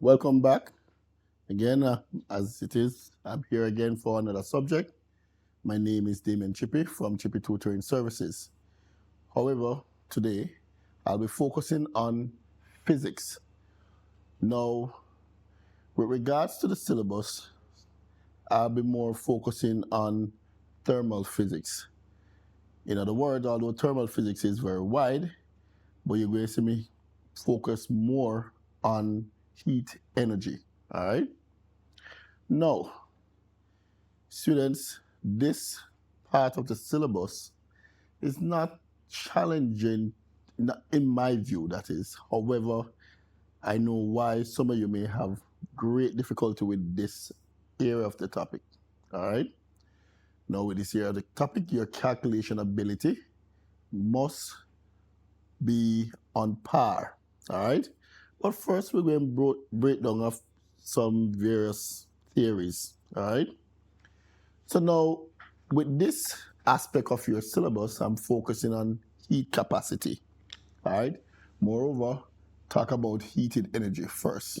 Welcome back. Again, as it is, I'm here again for another subject. My name is Damien Chippy from Chippy Tutoring Services. However, today I'll be focusing on physics. Now, with regards to the syllabus, I'll be more focusing on thermal physics. In other words, although thermal physics is very wide, but you're going to see me focus more on heat energy. All right? Now, students, this part of the syllabus is not challenging, in my view, that is. However, I know why some of you may have great difficulty with this area of the topic. All right? Now, with this area of the topic, your calculation ability must be on par. All right? But first, we're going to break down of some various theories. All right? So now, with this aspect of your syllabus, I'm focusing on heat capacity. All right. Moreover, talk about heated energy first.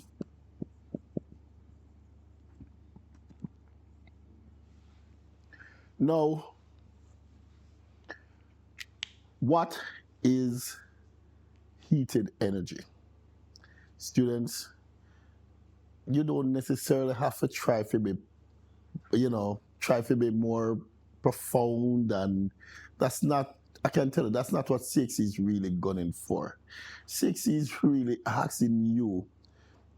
Now, what is heated energy? Students, you don't necessarily have to try to be, try to be more profound, and that's not, I can tell you, that's not what CXC is really gunning for. CXC is really asking you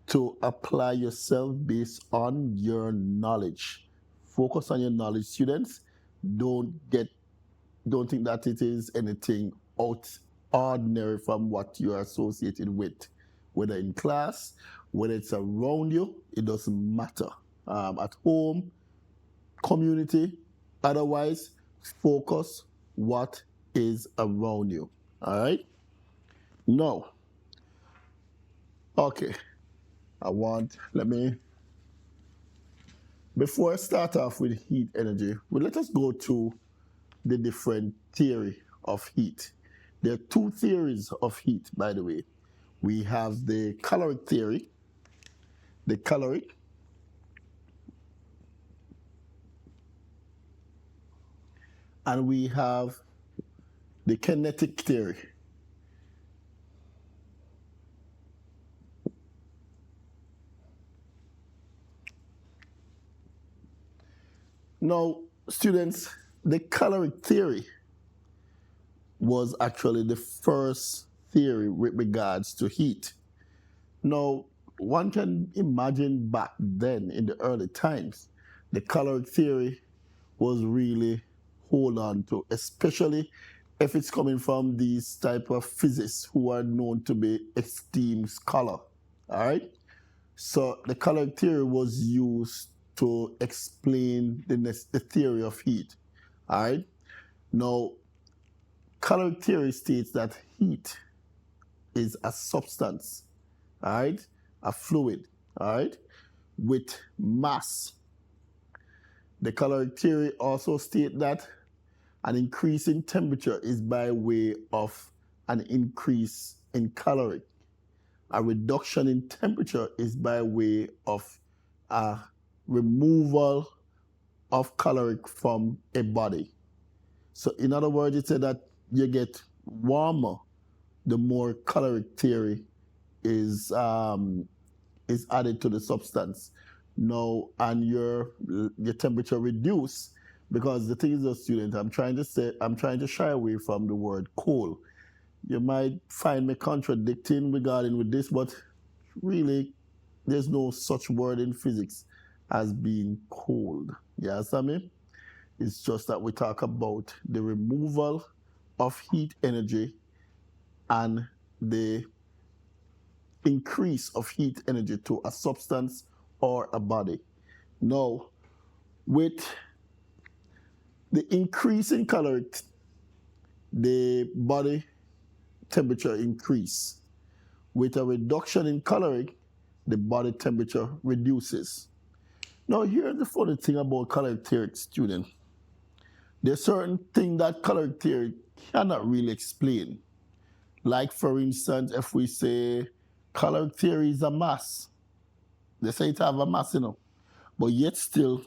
to apply yourself based on your knowledge. Focus on your knowledge, students. Don't think that it is anything out ordinary from what you are associated with, whether in class, whether it's around you, it doesn't matter. At home, community, otherwise, focus what is around you. All right? Now, okay, before I start off with heat energy, let us go to the different theory of heat. There are two theories of heat, by the way. We have the caloric theory, and we have the kinetic theory. Now, students, the caloric theory was actually the first theory with regards to heat. Now, one can imagine back then in the early times, the caloric theory was really hold on to, especially if it's coming from these type of physicists who are known to be esteemed scholar. All right. So the caloric theory was used to explain the theory of heat. All right. Now, caloric theory states that heat is a substance, all right, a fluid, all right, with mass. The caloric theory also states that an increase in temperature is by way of an increase in caloric. A reduction in temperature is by way of a removal of caloric from a body. So in other words, it said that you get warmer the more caloric theory is added to the substance. Now, and your temperature reduce, because the thing is, a student, I'm trying to shy away from the word cold. You might find me contradicting regarding with this, but really, there's no such word in physics as being cold. You understand me? It's just that we talk about the removal of heat energy and the increase of heat energy to a substance or a body. Now, with the increase in caloric, the body temperature increase. With a reduction in caloric, the body temperature reduces. Now, here's the funny thing about caloric theory, student. There's certain things that caloric theory cannot really explain. Like, for instance, if we say caloric theory is a mass, They say it have a mass, but yet still,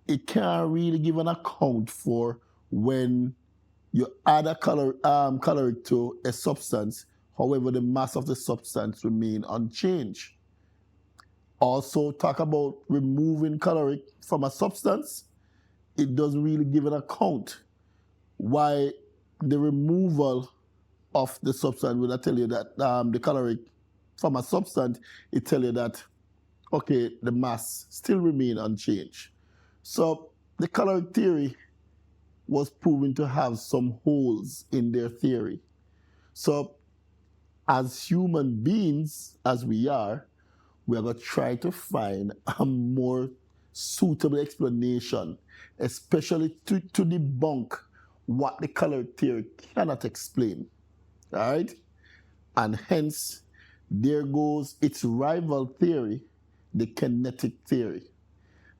it can't really give an account for when you add a caloric to a substance, however, the mass of the substance remain unchanged. Also, talk about removing caloric from a substance. It doesn't really give an account why the removal of the substance will tell you that the caloric from a substance, it tell you that, okay, the mass still remain unchanged. So the caloric theory was proven to have some holes in their theory. So as human beings, as we are going to try to find a more suitable explanation, especially to debunk what the caloric theory cannot explain. All right? And hence, there goes its rival theory, the kinetic theory.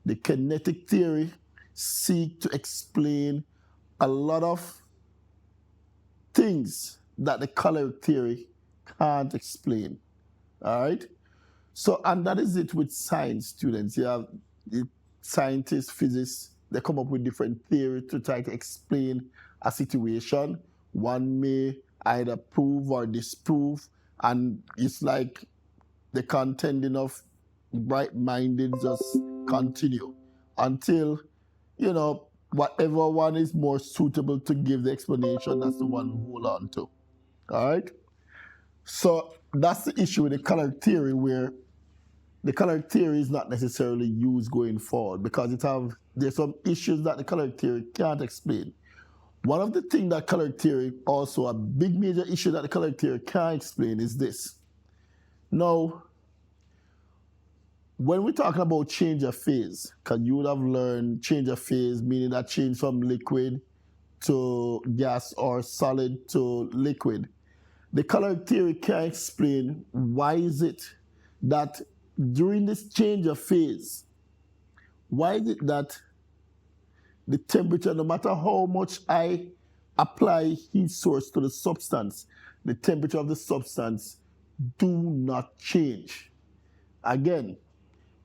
The kinetic theory seeks to explain a lot of things that the caloric theory can't explain. All right? So, and that is it with science students. You have the scientists, physicists, they come up with different theories to try to explain a situation. One may either prove or disprove, and it's like the contending of bright-minded just continue until, whatever one is more suitable to give the explanation, that's the one we hold on to. All right? So that's the issue with the caloric theory, where the caloric theory is not necessarily used going forward because there's some issues that the caloric theory can't explain. One of the things that caloric theory, also a big major issue that the caloric theory can't explain, is this. Now, when we're talking about change of phase, because you would have learned change of phase, meaning that change from liquid to gas or solid to liquid, the caloric theory can't explain why is it that during this change of phase, why is it that the temperature, no matter how much I apply heat source to the substance, the temperature of the substance do not change? Again,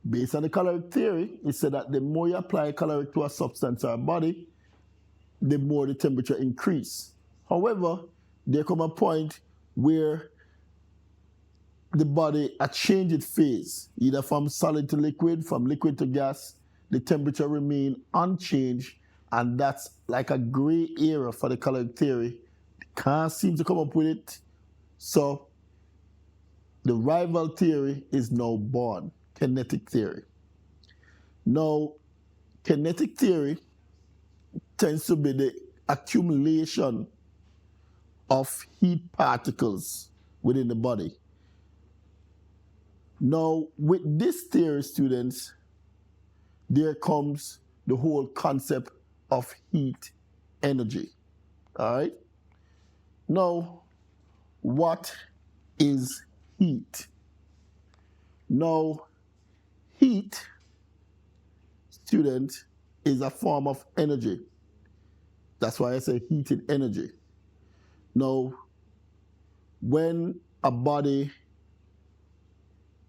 based on the caloric theory, it said that the more you apply caloric to a substance or a body, the more the temperature increase. However, there come a point where the body a change its phase, either from solid to liquid, from liquid to gas, the temperature remain unchanged, and that's like a gray area for the caloric theory. Can't seem to come up with it. So the rival theory is now born, kinetic theory. Now, kinetic theory tends to be the accumulation of heat particles within the body. Now, with this theory, students, there comes the whole concept of heat energy. All right? Now, what is heat? Now, heat, student, is a form of energy. That's why I say heated energy. Now, when a body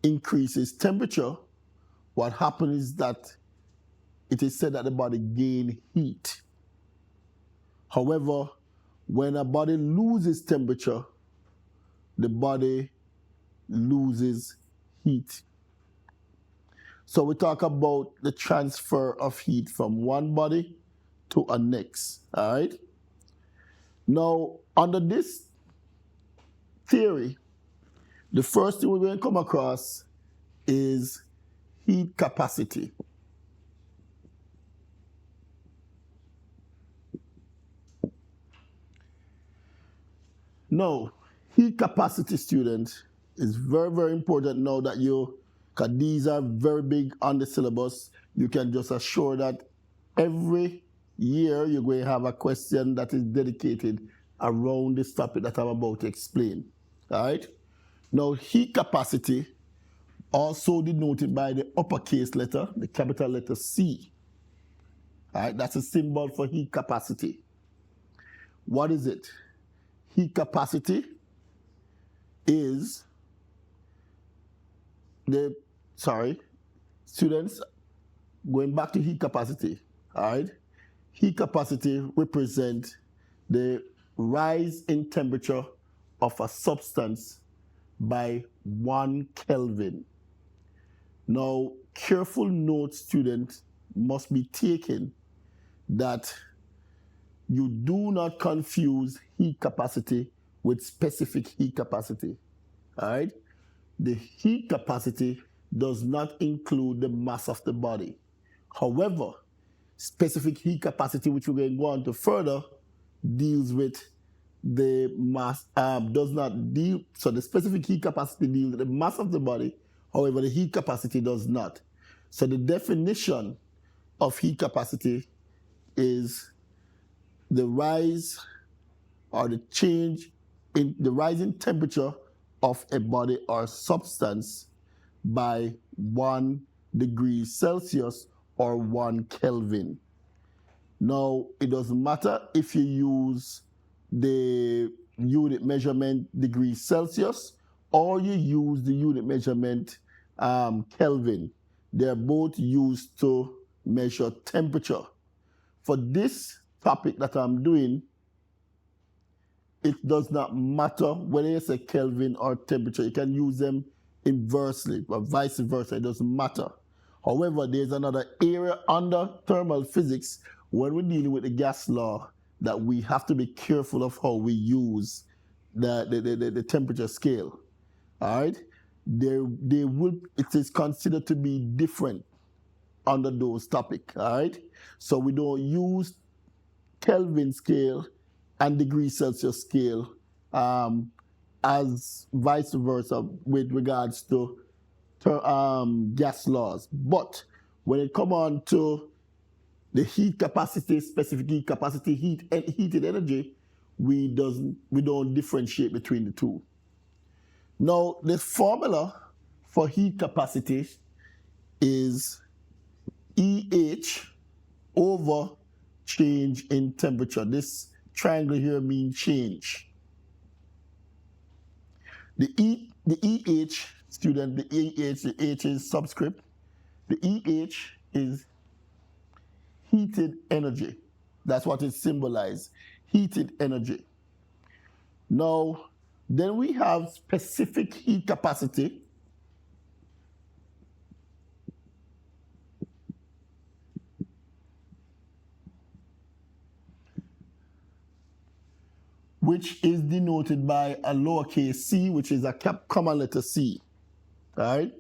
increases temperature, what happens is that it is said that the body gains heat. However, when a body loses temperature, the body loses heat. So we talk about the transfer of heat from one body to a next, all right? Now, under this theory, the first thing we're going to come across is heat capacity. Now, heat capacity, students, is very, very important now that because these are very big on the syllabus. You can just assure that every year you're going to have a question that is dedicated around this topic that I'm about to explain. All right? Now, heat capacity, also denoted by the uppercase letter, the capital letter C. All right? That's a symbol for heat capacity. What is it? Heat capacity is Students, going back to heat capacity, all right? Heat capacity represents the rise in temperature of a substance by 1 Kelvin. Now, careful note, students, must be taken that you do not confuse heat capacity with specific heat capacity, all right? The heat capacity does not include the mass of the body. However, specific heat capacity, which we're going to go on to further, deals with the mass, does not deal, so the specific heat capacity deals with the mass of the body, however, the heat capacity does not. So the definition of heat capacity is the rise or the change in the rising temperature of a body or substance by 1 degree Celsius or 1 Kelvin. Now, it doesn't matter if you use the unit measurement degree Celsius or you use the unit measurement Kelvin. They're both used to measure temperature. For this topic that I'm doing, it does not matter whether it's a Kelvin or temperature. You can use them inversely or vice versa. It doesn't matter. However, there's another area under thermal physics when we're dealing with the gas law that we have to be careful of how we use the temperature scale. All right? It is considered to be different under those topics. All right? So we don't use Kelvin scale and degree Celsius scale as vice versa with regards to gas laws. But when it comes on to the heat capacity, specific heat capacity, heated energy, we don't differentiate between the two. Now, the formula for heat capacity is EH over change in temperature. This triangle here means change. The EH, student, the H is subscript. The EH is heated energy. That's what it symbolizes, heated energy. Now, then we have specific heat capacity, which is denoted by a lowercase c, which is a common letter C. All right?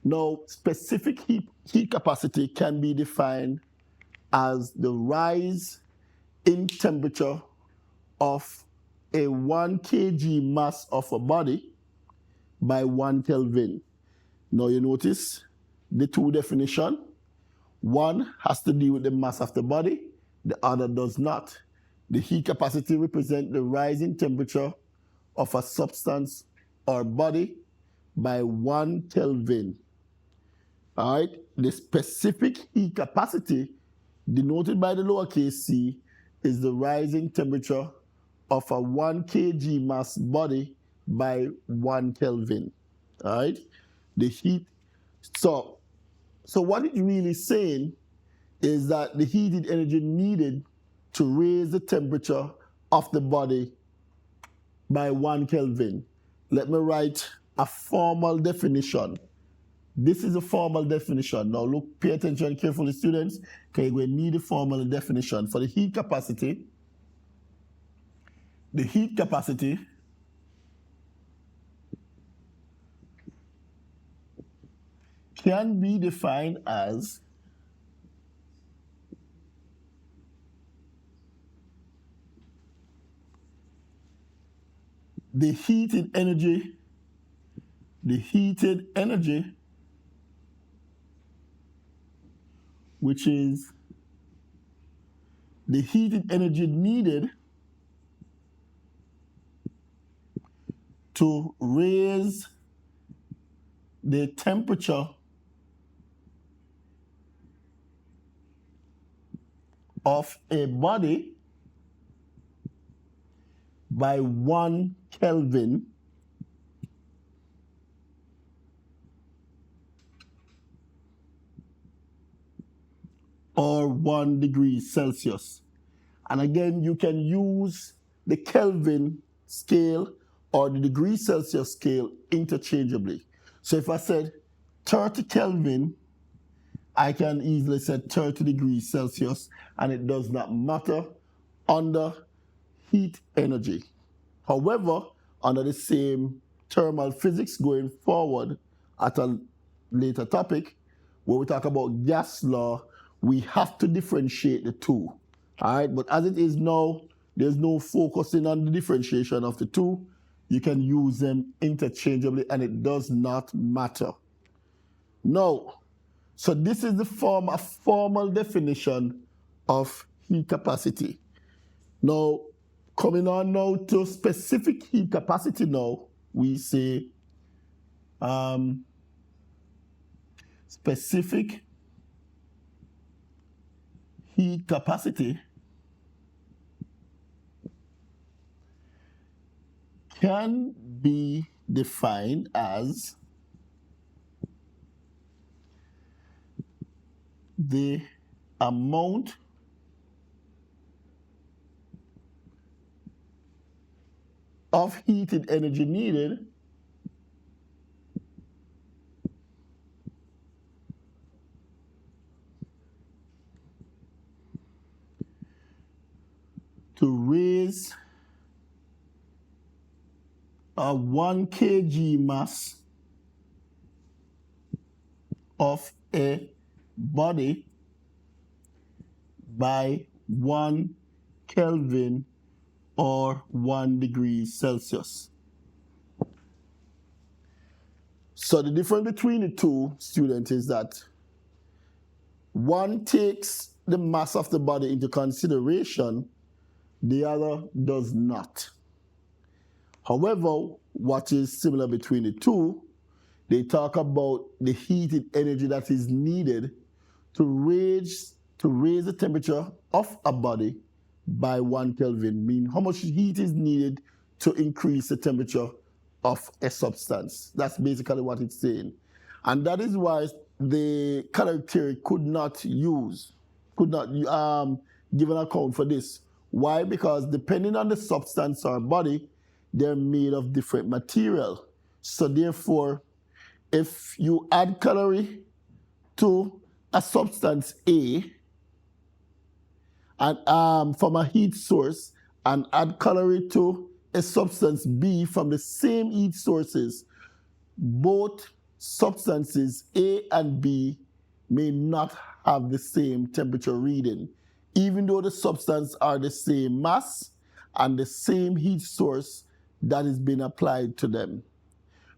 Now, specific heat capacity can be defined as the rise in temperature of a 1 kg mass of a body by 1 Kelvin. Now, you notice the two definitions. One has to do with the mass of the body, the other does not. The heat capacity represents the rising temperature of a substance or body by 1 Kelvin. All right, the specific heat capacity denoted by the lowercase c is the rising temperature of a 1 kg mass body by 1 Kelvin. All right, the heat. So what it's really saying is that the heated energy needed to raise the temperature of the body by 1 Kelvin. Let me write a formal definition. This is a formal definition. Now look, pay attention carefully, students, because we need a formal definition. For the heat capacity can be defined as the heated energy which is the heated energy needed to raise the temperature of a body by 1 Kelvin or 1 degree Celsius. And again, you can use the Kelvin scale or the degree Celsius scale interchangeably. So if I said 30 Kelvin, I can easily say 30 degrees Celsius, and it does not matter under heat energy. However, under the same thermal physics going forward at a later topic, where we talk about gas law, we have to differentiate the two. All right, but as it is now, there's no focusing on the differentiation of the two. You can use them interchangeably, and it does not matter. Now, so this is a formal definition of heat capacity. Now, coming on now to specific heat capacity now, we say specific heat capacity can be defined as the amount of heated energy needed to raise a 1 kg mass of a body by 1 Kelvin or 1 degree Celsius. So the difference between the two, students, is that one takes the mass of the body into consideration, the other does not. However, what is similar between the two, they talk about the heated energy that is needed to raise the temperature of a body by 1 Kelvin, meaning how much heat is needed to increase the temperature of a substance. That's basically what it's saying. And that is why the caloric theory could not give an account for this. Why? Because depending on the substance or body, they're made of different material. So therefore, if you add calorie to a substance A, and from a heat source, and add calorie to a substance B from the same heat sources, both substances A and B may not have the same temperature reading, even though the substances are the same mass and the same heat source that is being applied to them.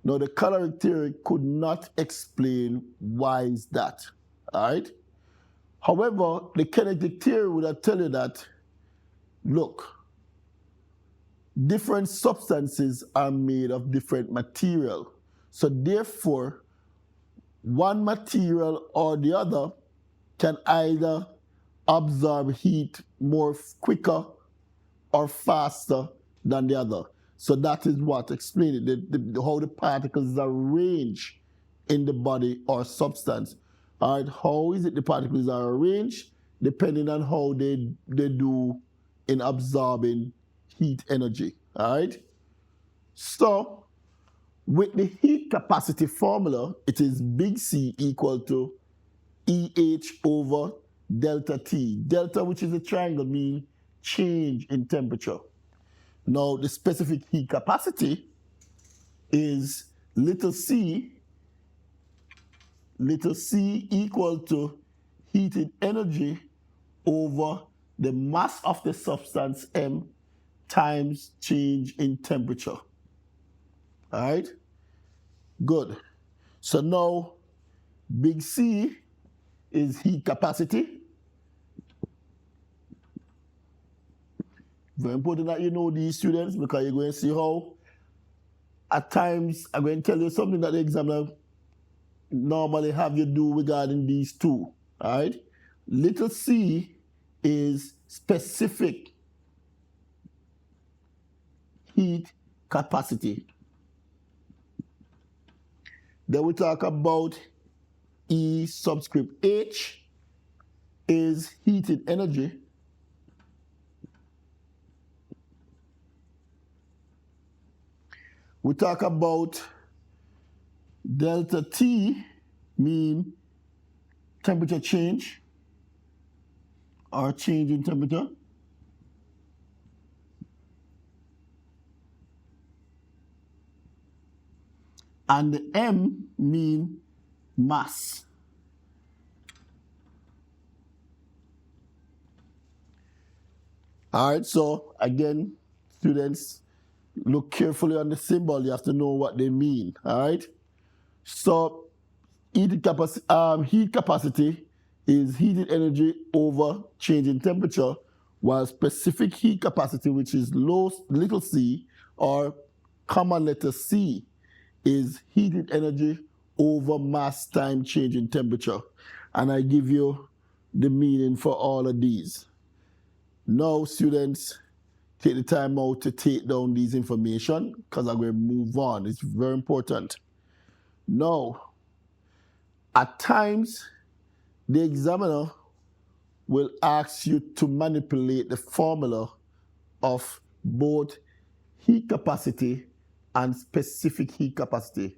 Now, the caloric theory could not explain why is that, all right? However, the kinetic theory would tell you that, look, different substances are made of different material. So therefore, one material or the other can either absorb heat more quicker or faster than the other. So that is what explains it, how the particles are arranged in the body or substance. All right, how is it the particles are arranged? Depending on how they do in absorbing heat energy. All right. So with the heat capacity formula, it is big C equal to EH over delta T. Delta, which is a triangle, means change in temperature. Now, the specific heat capacity is little c equal to heated energy over the mass of the substance M times change in temperature. All right? Good. So now, big C is heat capacity. Very important that you know these, students, because you're going to see how at times I'm going to tell you something that the examiner normally have you do regarding these two. All right? Little c is specific heat capacity. Then we talk about E subscript H is heated energy. We talk about delta T mean temperature change or change in temperature. And the M mean mass. All right, so again, students, look carefully on the symbol. You have to know what they mean, all right? So heat capacity is heated energy over change in temperature, while specific heat capacity, which is little c, or common letter C, is heated energy over mass time change in temperature. And I give you the meaning for all of these. Now, students, take the time out to take down these information because I'm going to move on. It's very important. Now, at times, the examiner will ask you to manipulate the formula of both heat capacity and specific heat capacity.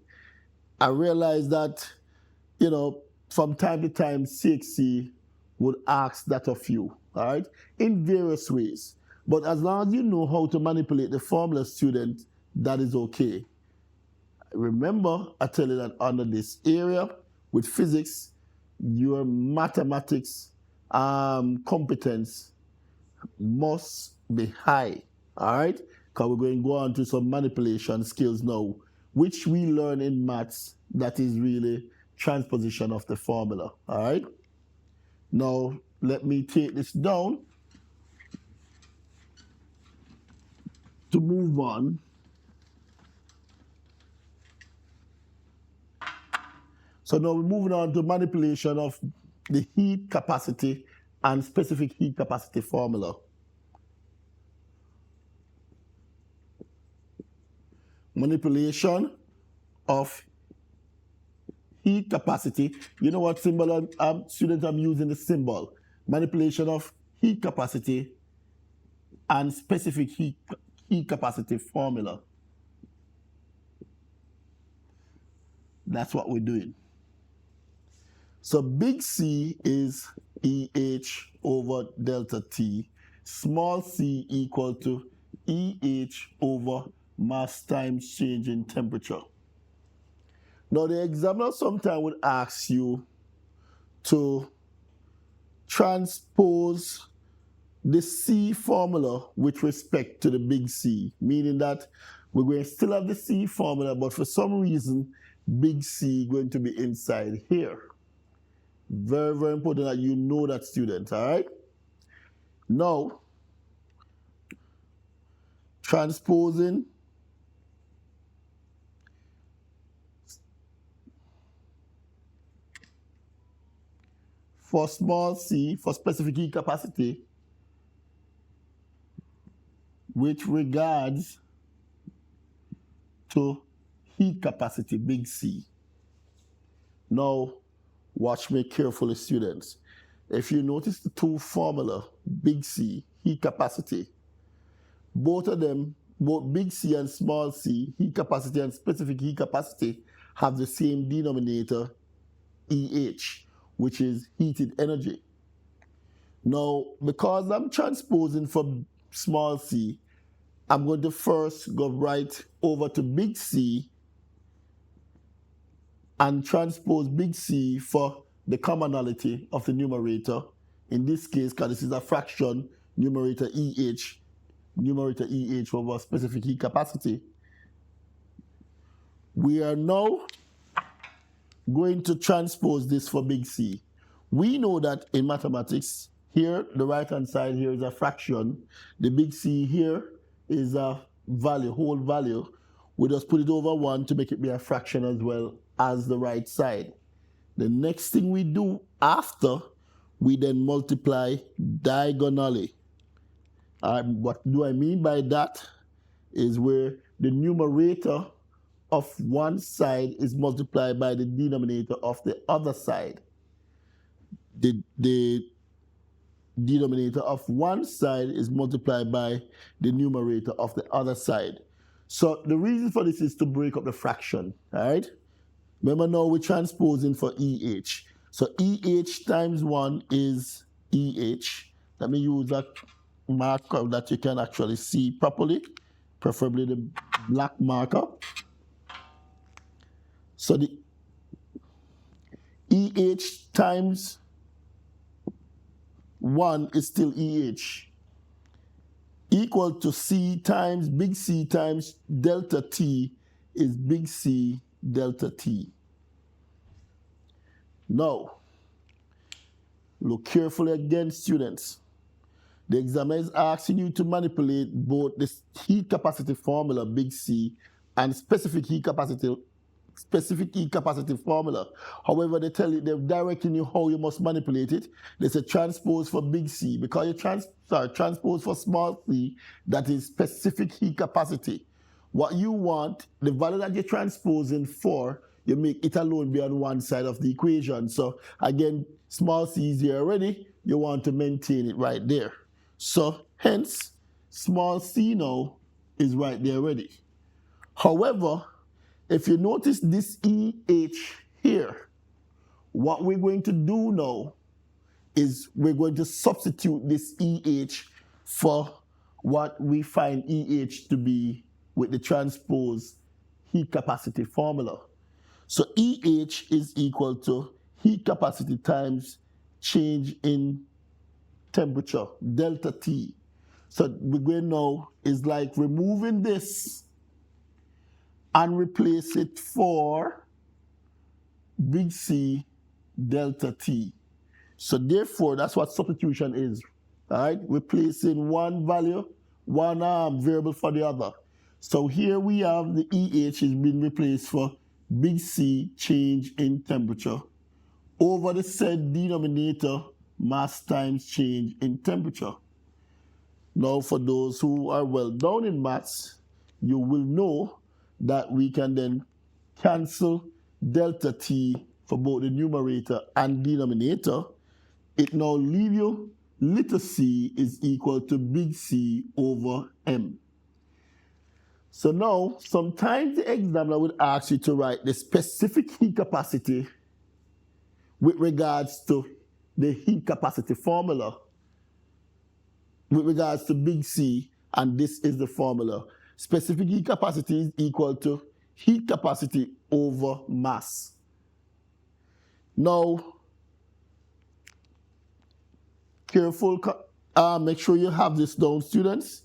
I realize that, from time to time, CXC would ask that of you, all right, in various ways. But as long as you know how to manipulate the formula, student, that is okay. Remember, I tell you that under this area with physics, your mathematics competence must be high, all right? Because we're going to go on to some manipulation skills now, which we learn in maths that is really transposition of the formula, all right? Now, let me take this down to move on. So now we're moving on to manipulation of the heat capacity and specific heat capacity formula. Manipulation of heat capacity. You know what symbol students, I'm using the symbol. Manipulation of heat capacity and specific heat capacity formula. That's what we're doing. So big C is EH over delta T. Small c equal to EH over mass times change in temperature. Now the examiner sometimes would ask you to transpose the C formula with respect to the big C, meaning that we're going to still have the C formula, but for some reason, big C going to be inside here. Very, very important that you know that, student, all right? Now, transposing for small c, for specific heat capacity, with regards to heat capacity, big C. Now, watch me carefully, students. If you notice the two formula, big C, heat capacity, both of them, both big C and small c, heat capacity and specific heat capacity, have the same denominator, EH, which is heated energy. Now, because I'm transposing from small c, I'm going to first go right over to big C and transpose big C for the commonality of the numerator. In this case, because this is a fraction, numerator EH over specific heat capacity. We are now going to transpose this for big C. We know that in mathematics, here, the right-hand side here is a fraction. The big C here is a value, whole value. We just put it over 1 to make it be a fraction as well as the right side. The next thing we do after, we then multiply diagonally. What do I mean by that? Is where the numerator of one side is multiplied by the denominator of the other side. The denominator of one side is multiplied by the numerator of the other side. So the reason for this is to break up the fraction, all right? Remember now we're transposing for EH. So EH times 1 is EH. Let me use that marker that you can actually see properly, preferably the black marker. So the EH times 1 is still EH, equal to C times big C times delta T is big C delta T. Now, look carefully again, students. The examiner is asking you to manipulate both the heat capacity formula, big C, and specific heat capacity formula. However, they're directing you how you must manipulate it. They say transpose for big C, because you transpose for small c, that is specific heat capacity. What you want, the value that you're transposing for, you make it alone be on one side of the equation. So again, small c is here already, you want to maintain it right there. So hence, small c now is right there already. However, if you notice this EH here, what we're going to do now is we're going to substitute this EH for what we find EH to be with the transpose heat capacity formula. So EH is equal to heat capacity times change in temperature, delta T. So we're going now is like removing this and replace it for big C delta T. So therefore, that's what substitution is, all right? Replacing one value, one variable for the other. So here we have the EH is being replaced for big C change in temperature over the said denominator mass times change in temperature. Now for those who are well down in maths, you will know that we can then cancel delta T for both the numerator and denominator. It now leaves you little c is equal to big C over M. So now, sometimes the examiner would ask you to write the specific heat capacity with regards to the heat capacity formula, with regards to big C, and this is the formula. Specific heat capacity is equal to heat capacity over mass. Now, careful, make sure you have this down, students,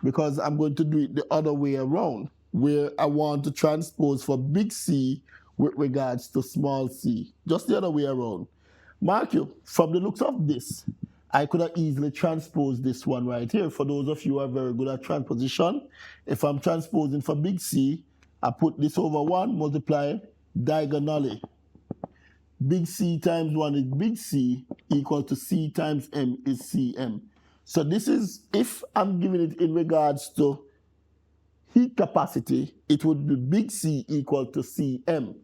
because I'm going to do it the other way around, where I want to transpose for big C with regards to small c. Just the other way around. Mark you, from the looks of this, I could have easily transposed this one right here. For those of you who are very good at transposition, if I'm transposing for big C, I put this over 1, multiply diagonally. Big C times 1 is big C, equal to C times M is Cm. So this is, if I'm giving it in regards to heat capacity, it would be big C equal to Cm.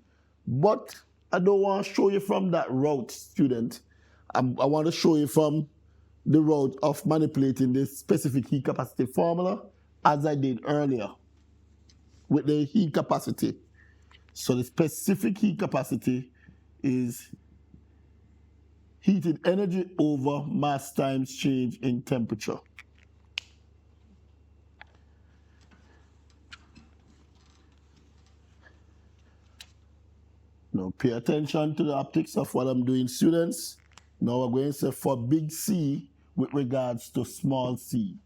But I don't want to show you from that route, student. I want to show you from the route of manipulating this specific heat capacity formula as I did earlier with the heat capacity. So the specific heat capacity is heated energy over mass times change in temperature. Now pay attention to the optics of what I'm doing, students. Now we're going to say for big C with regards to small c.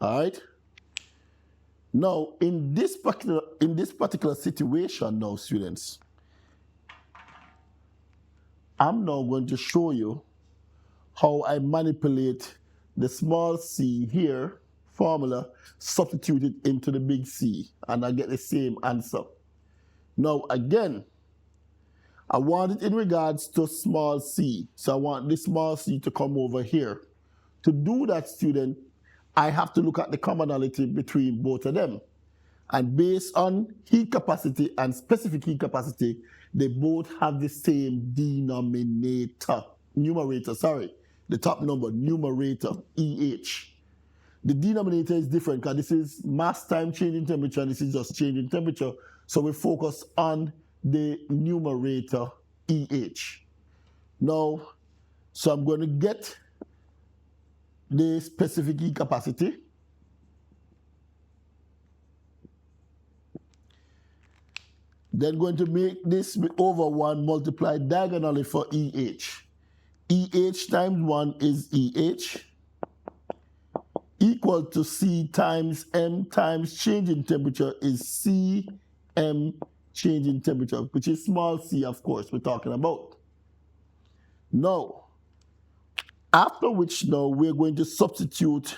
All right? Now, in this particular situation now, students, I'm now going to show you how I manipulate the small c here formula, substitute it into the big C, and I get the same answer. Now, again, I want it in regards to small c. So I want this small c to come over here. To do that, student, I have to look at the commonality between both of them. And based on heat capacity and specific heat capacity, they both have the same numerator, sorry. the top number, numerator, EH. The denominator is different because this is mass time change in temperature and this is just change in temperature. So we focus on the numerator, EH. Now, so I'm going to get the specific heat capacity. Then going to make this over 1 multiplied diagonally for EH. EH times 1 is EH equal to C times M times change in temperature is CM change in temperature, which is small c, of course, we're talking about. Now, after which now we're going to substitute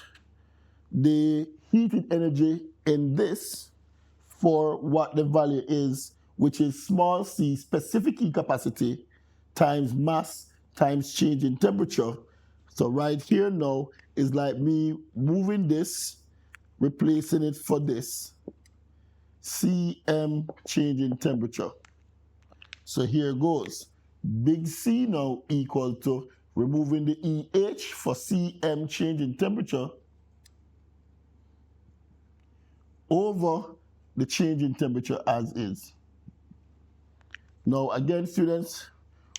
the heated energy in this for what the value is, which is small c, specific heat capacity, times mass times change in temperature. So right here now is like me moving this, replacing it for this, Cm change in temperature. So here goes. Big C now equal to removing the EH for Cm change in temperature over the change in temperature as is. Now again, students,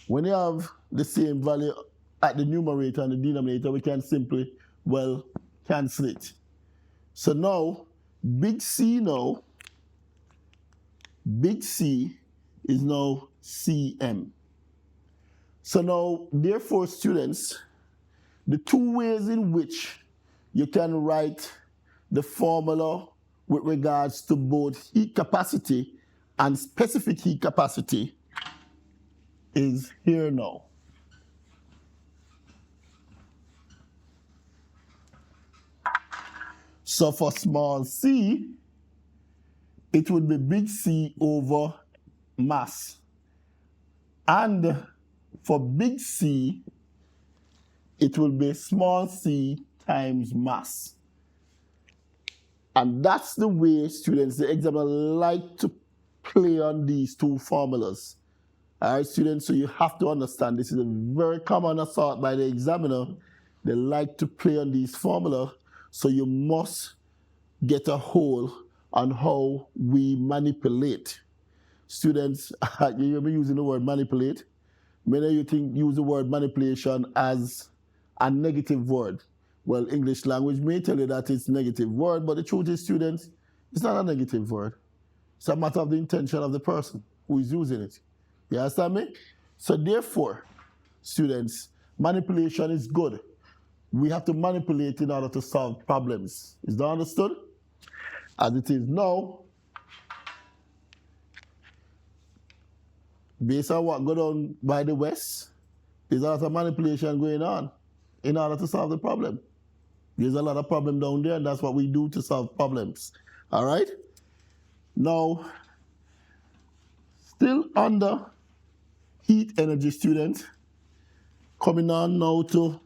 when you have the same value at the numerator and the denominator, we can simply, well, cancel it. So now, big C is now Cm. So now, therefore, students, the two ways in which you can write the formula with regards to both heat capacity and specific heat capacity is here now. So for small c, it would be big C over mass. And for big C, it will be small c times mass. And that's the way students, the examiner, like to play on these two formulas. All right, students, so you have to understand this is a very common assault by the examiner. They like to play on these formulas, so you must get a hold on how we manipulate. Students, you hear me using the word manipulate. Many of you use the word manipulation as a negative word. Well, English language may tell you that it's a negative word, but the truth is, students, it's not a negative word. It's a matter of the intention of the person who is using it. You understand me? So therefore, students, manipulation is good. We have to manipulate in order to solve problems. Is that understood? As it is now, based on what goes on by the West, there's a lot of manipulation going on in order to solve the problem. There's a lot of problem down there, and that's what we do to solve problems. All right? Now, still under heat energy, students, coming on now to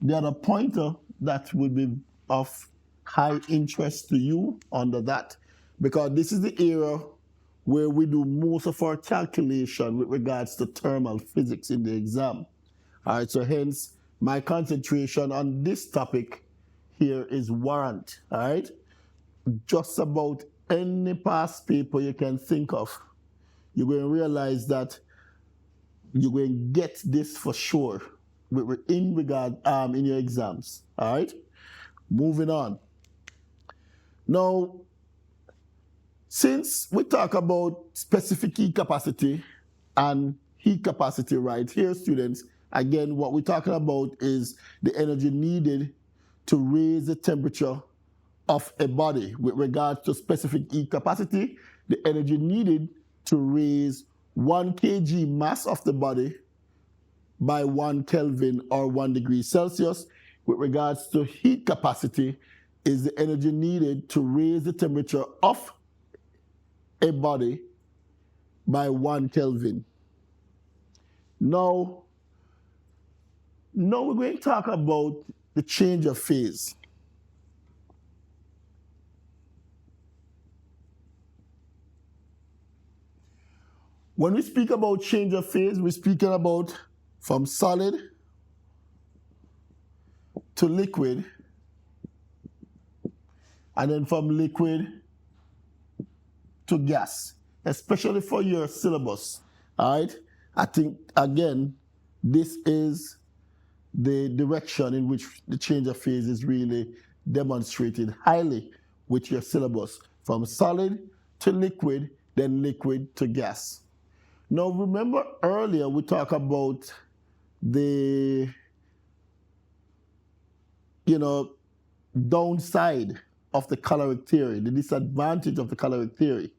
the other pointer that will be of high interest to you under that, because this is the area where we do most of our calculation with regards to thermal physics in the exam. All right, so hence my concentration on this topic here is warrant. All right, just about any past paper you can think of, you're going to realize that you're going to get this for sure in regard in your exams. All right, moving on. Now, since we talk about specific heat capacity and heat capacity right here, students, again, what we're talking about is the energy needed to raise the temperature of a body. With regards to specific heat capacity, the energy needed to raise 1 kg mass of the body by 1 Kelvin or 1 degree Celsius. With regards to heat capacity, is the energy needed to raise the temperature of a body by 1 Kelvin. Now we're going to talk about the change of phase. When we speak about change of phase, we're speaking about from solid to liquid, and then from liquid to gas, especially for your syllabus. All right? I think, again, this is the direction in which the change of phase is really demonstrated highly with your syllabus, from solid to liquid, then liquid to gas. Now, remember earlier we talked about the, downside of the caloric theory, the disadvantage of the caloric theory.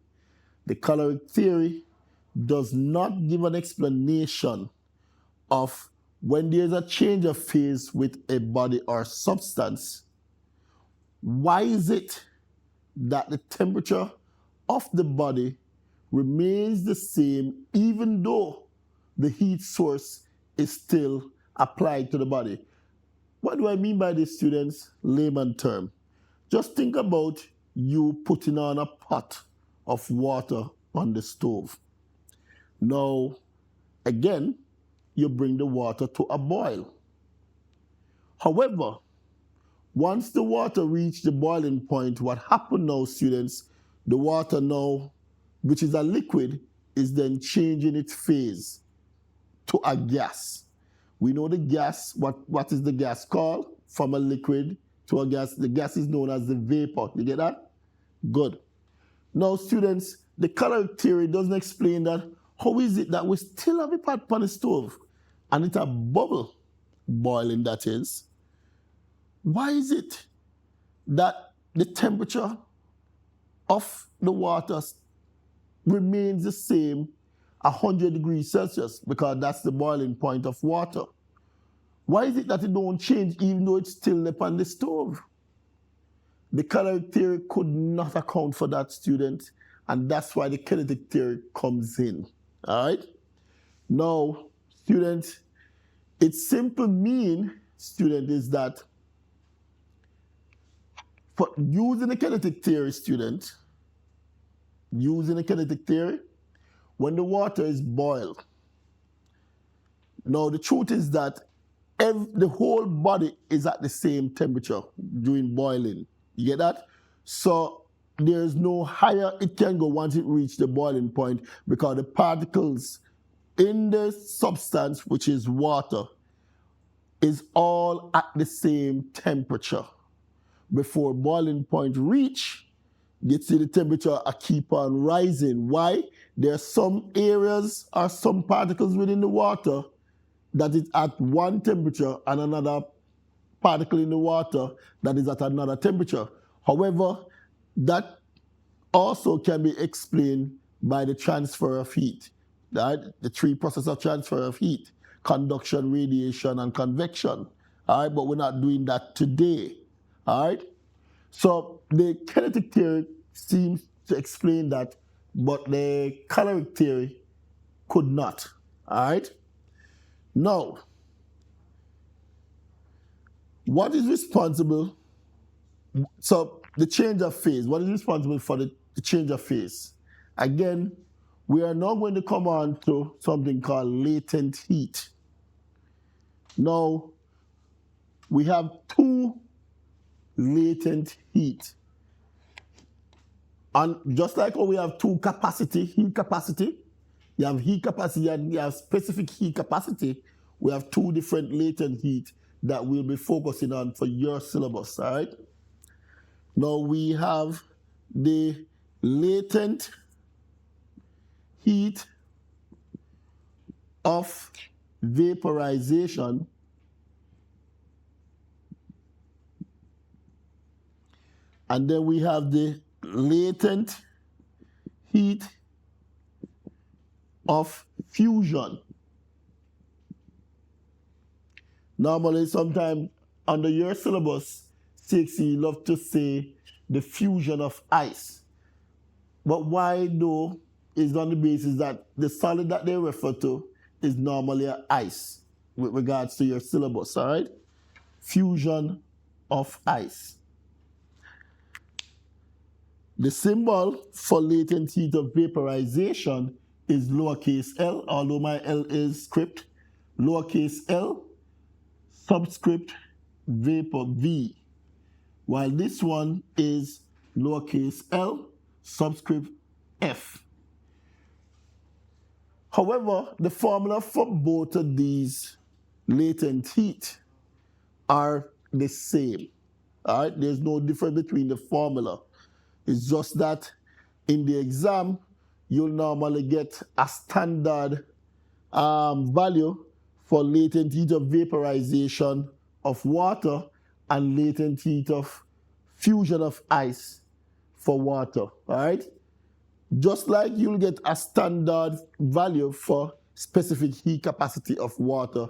The caloric theory does not give an explanation of when there's a change of phase with a body or substance, why is it that the temperature of the body remains the same even though the heat source is still applied to the body? What do I mean by this, students? Layman term. Just think about you putting on a pot of water on the stove. Now, again, you bring the water to a boil. However, once the water reaches the boiling point, what happens now, students, the water now, which is a liquid, is then changing its phase to a gas. We know the gas, what is the gas called? From a liquid to a gas. The gas is known as the vapor. You get that? Good. Now, students, the caloric theory doesn't explain that. How is it that we still have a pot on the stove and it's a bubble boiling, that is? Why is it that the temperature of the water remains the same 100 degrees Celsius? Because that's the boiling point of water. Why is it that it don't change even though it's still up on the stove? The caloric theory could not account for that, student, and that's why the kinetic theory comes in. All right? Now, students, it simply means, student, is that for using the kinetic theory, student, using the kinetic theory, when the water is boiled, now the truth is that the whole body is at the same temperature during boiling. You get that? So there's no higher it can go once it reaches the boiling point, because the particles in the substance, which is water, is all at the same temperature. Before boiling point reach, you see the temperature keep on rising. Why? There are some areas or some particles within the water that is at one temperature and another particle in the water that is at another temperature. However, that also can be explained by the transfer of heat. Right? The three processes of transfer of heat: conduction, radiation, and convection. All right, but we're not doing that today. All right? So the kinetic theory seems to explain that, but the caloric theory could not. All right? Now, what is responsible? So the change of phase, what is responsible for the change of phase? Again, we are now going to come on to something called latent heat. Now, we have two latent heat. And just like how we have two capacity, heat capacity, you have heat capacity and you have specific heat capacity, we have two different latent heat that we'll be focusing on for your syllabus, all right? Now we have the latent heat of vaporization, and then we have the latent heat of fusion. Normally, sometimes under your syllabus, CXC love to say the fusion of ice. But why though is on the basis that the solid that they refer to is normally an ice with regards to your syllabus, all right? Fusion of ice. The symbol for latent heat of vaporization is lowercase l, although my L is script, lowercase l, subscript vapor V, while this one is lowercase l subscript f. However, the formula for both of these latent heat are the same. All right, there's no difference between the formula. It's just that in the exam, you'll normally get a standard value for latent heat of vaporization of water and latent heat of fusion of ice for water. All right, just like you'll get a standard value for specific heat capacity of water.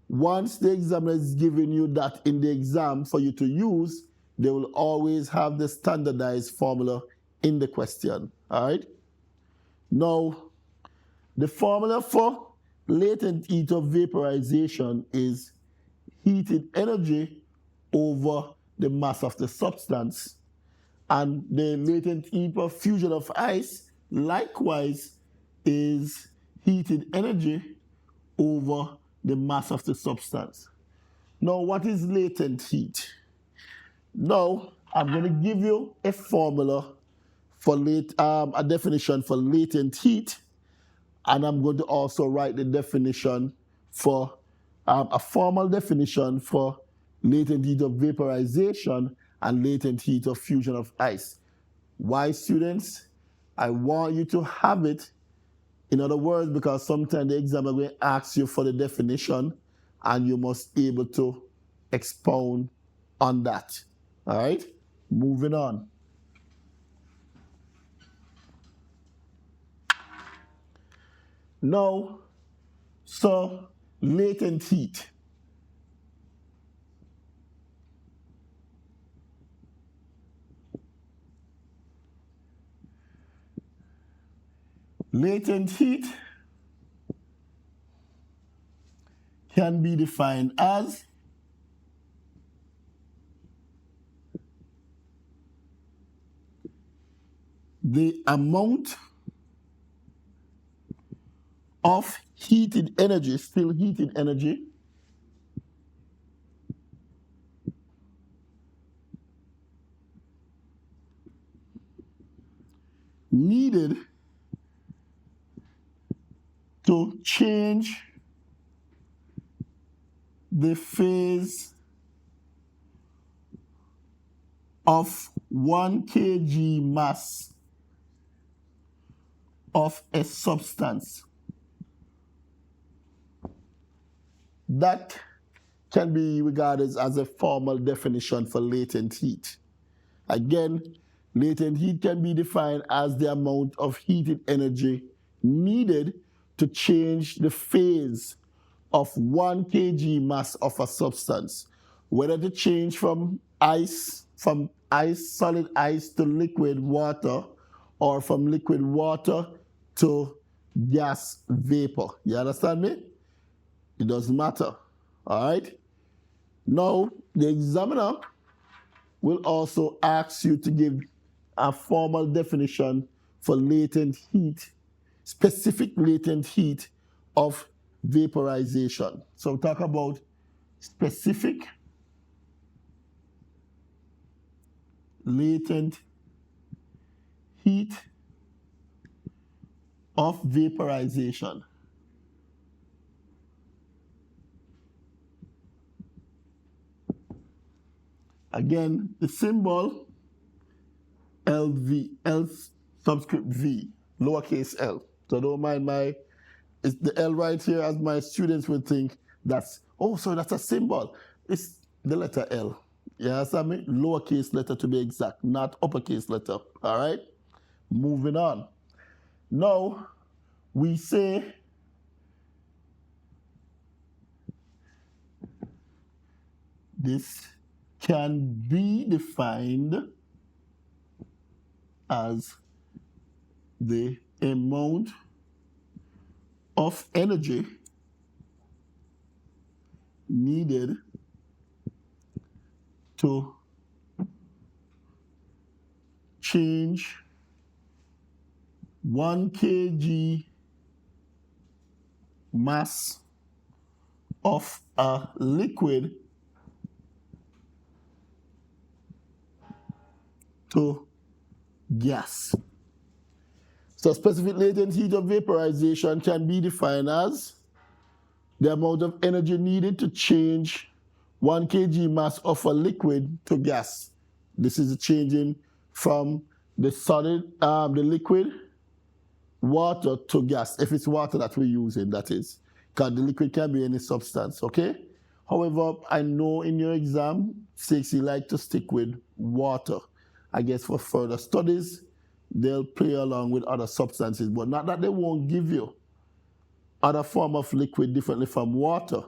Once the examiner is giving you that in the exam for you to use, they will always have the standardized formula in the question. All right. Now, the formula for latent heat of vaporization is heated energy over the mass of the substance. And the latent heat of fusion of ice, likewise, is heated energy over the mass of the substance. Now, what is latent heat? Now, I'm going to give you a formula for a definition for latent heat, and I'm going to also write the definition for a formal definition for latent heat of vaporization and latent heat of fusion of ice. Why, students? I want you to have it. In other words, because sometimes the examiner will ask you for the definition and you must be able to expound on that. All right? Moving on. Now, so latent heat. Latent heat can be defined as the amount of heated energy, still heated energy, needed to change the phase of 1 kg mass of a substance. That can be regarded as a formal definition for latent heat. Again, latent heat can be defined as the amount of heated energy needed to change the phase of 1 kg mass of a substance, whether to change from solid ice to liquid water, or from liquid water to gas vapor. You understand me? It doesn't matter. All right? Now, the examiner will also ask you to give a formal definition for latent heat, specific latent heat of vaporization. So talk about specific latent heat of vaporization. Again, the symbol LV, L subscript V, lowercase l. So don't mind it's the L right here, as my students would think that's a symbol. It's the letter L. You understand me? Lowercase letter to be exact, not uppercase letter. All right? Moving on. Now, we say this can be defined as the amount of energy needed to change 1 kg mass of a liquid to gas. So specific latent heat of vaporization can be defined as the amount of energy needed to change 1 kg mass of a liquid to gas. This is changing from the solid, the liquid, water to gas. If it's water that we're using, that is. Because the liquid can be any substance, okay? However, I know in your exam, CXC like to stick with water. I guess for further studies, they'll play along with other substances, but not that they won't give you other form of liquid differently from water.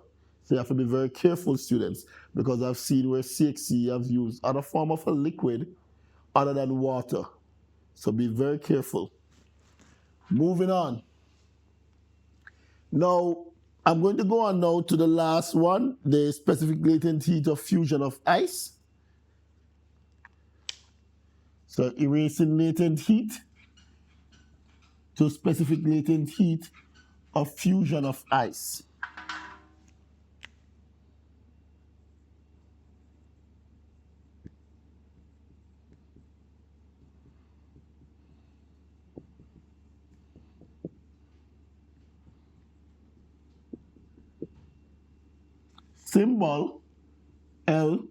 So you have to be very careful, students, because I've seen where CXC have used other form of a liquid other than water. So be very careful. Moving on. Now, I'm going to go on now to the last one, the specific latent heat of fusion of ice. So erasing latent heat to specific latent heat of fusion of ice. Symbol L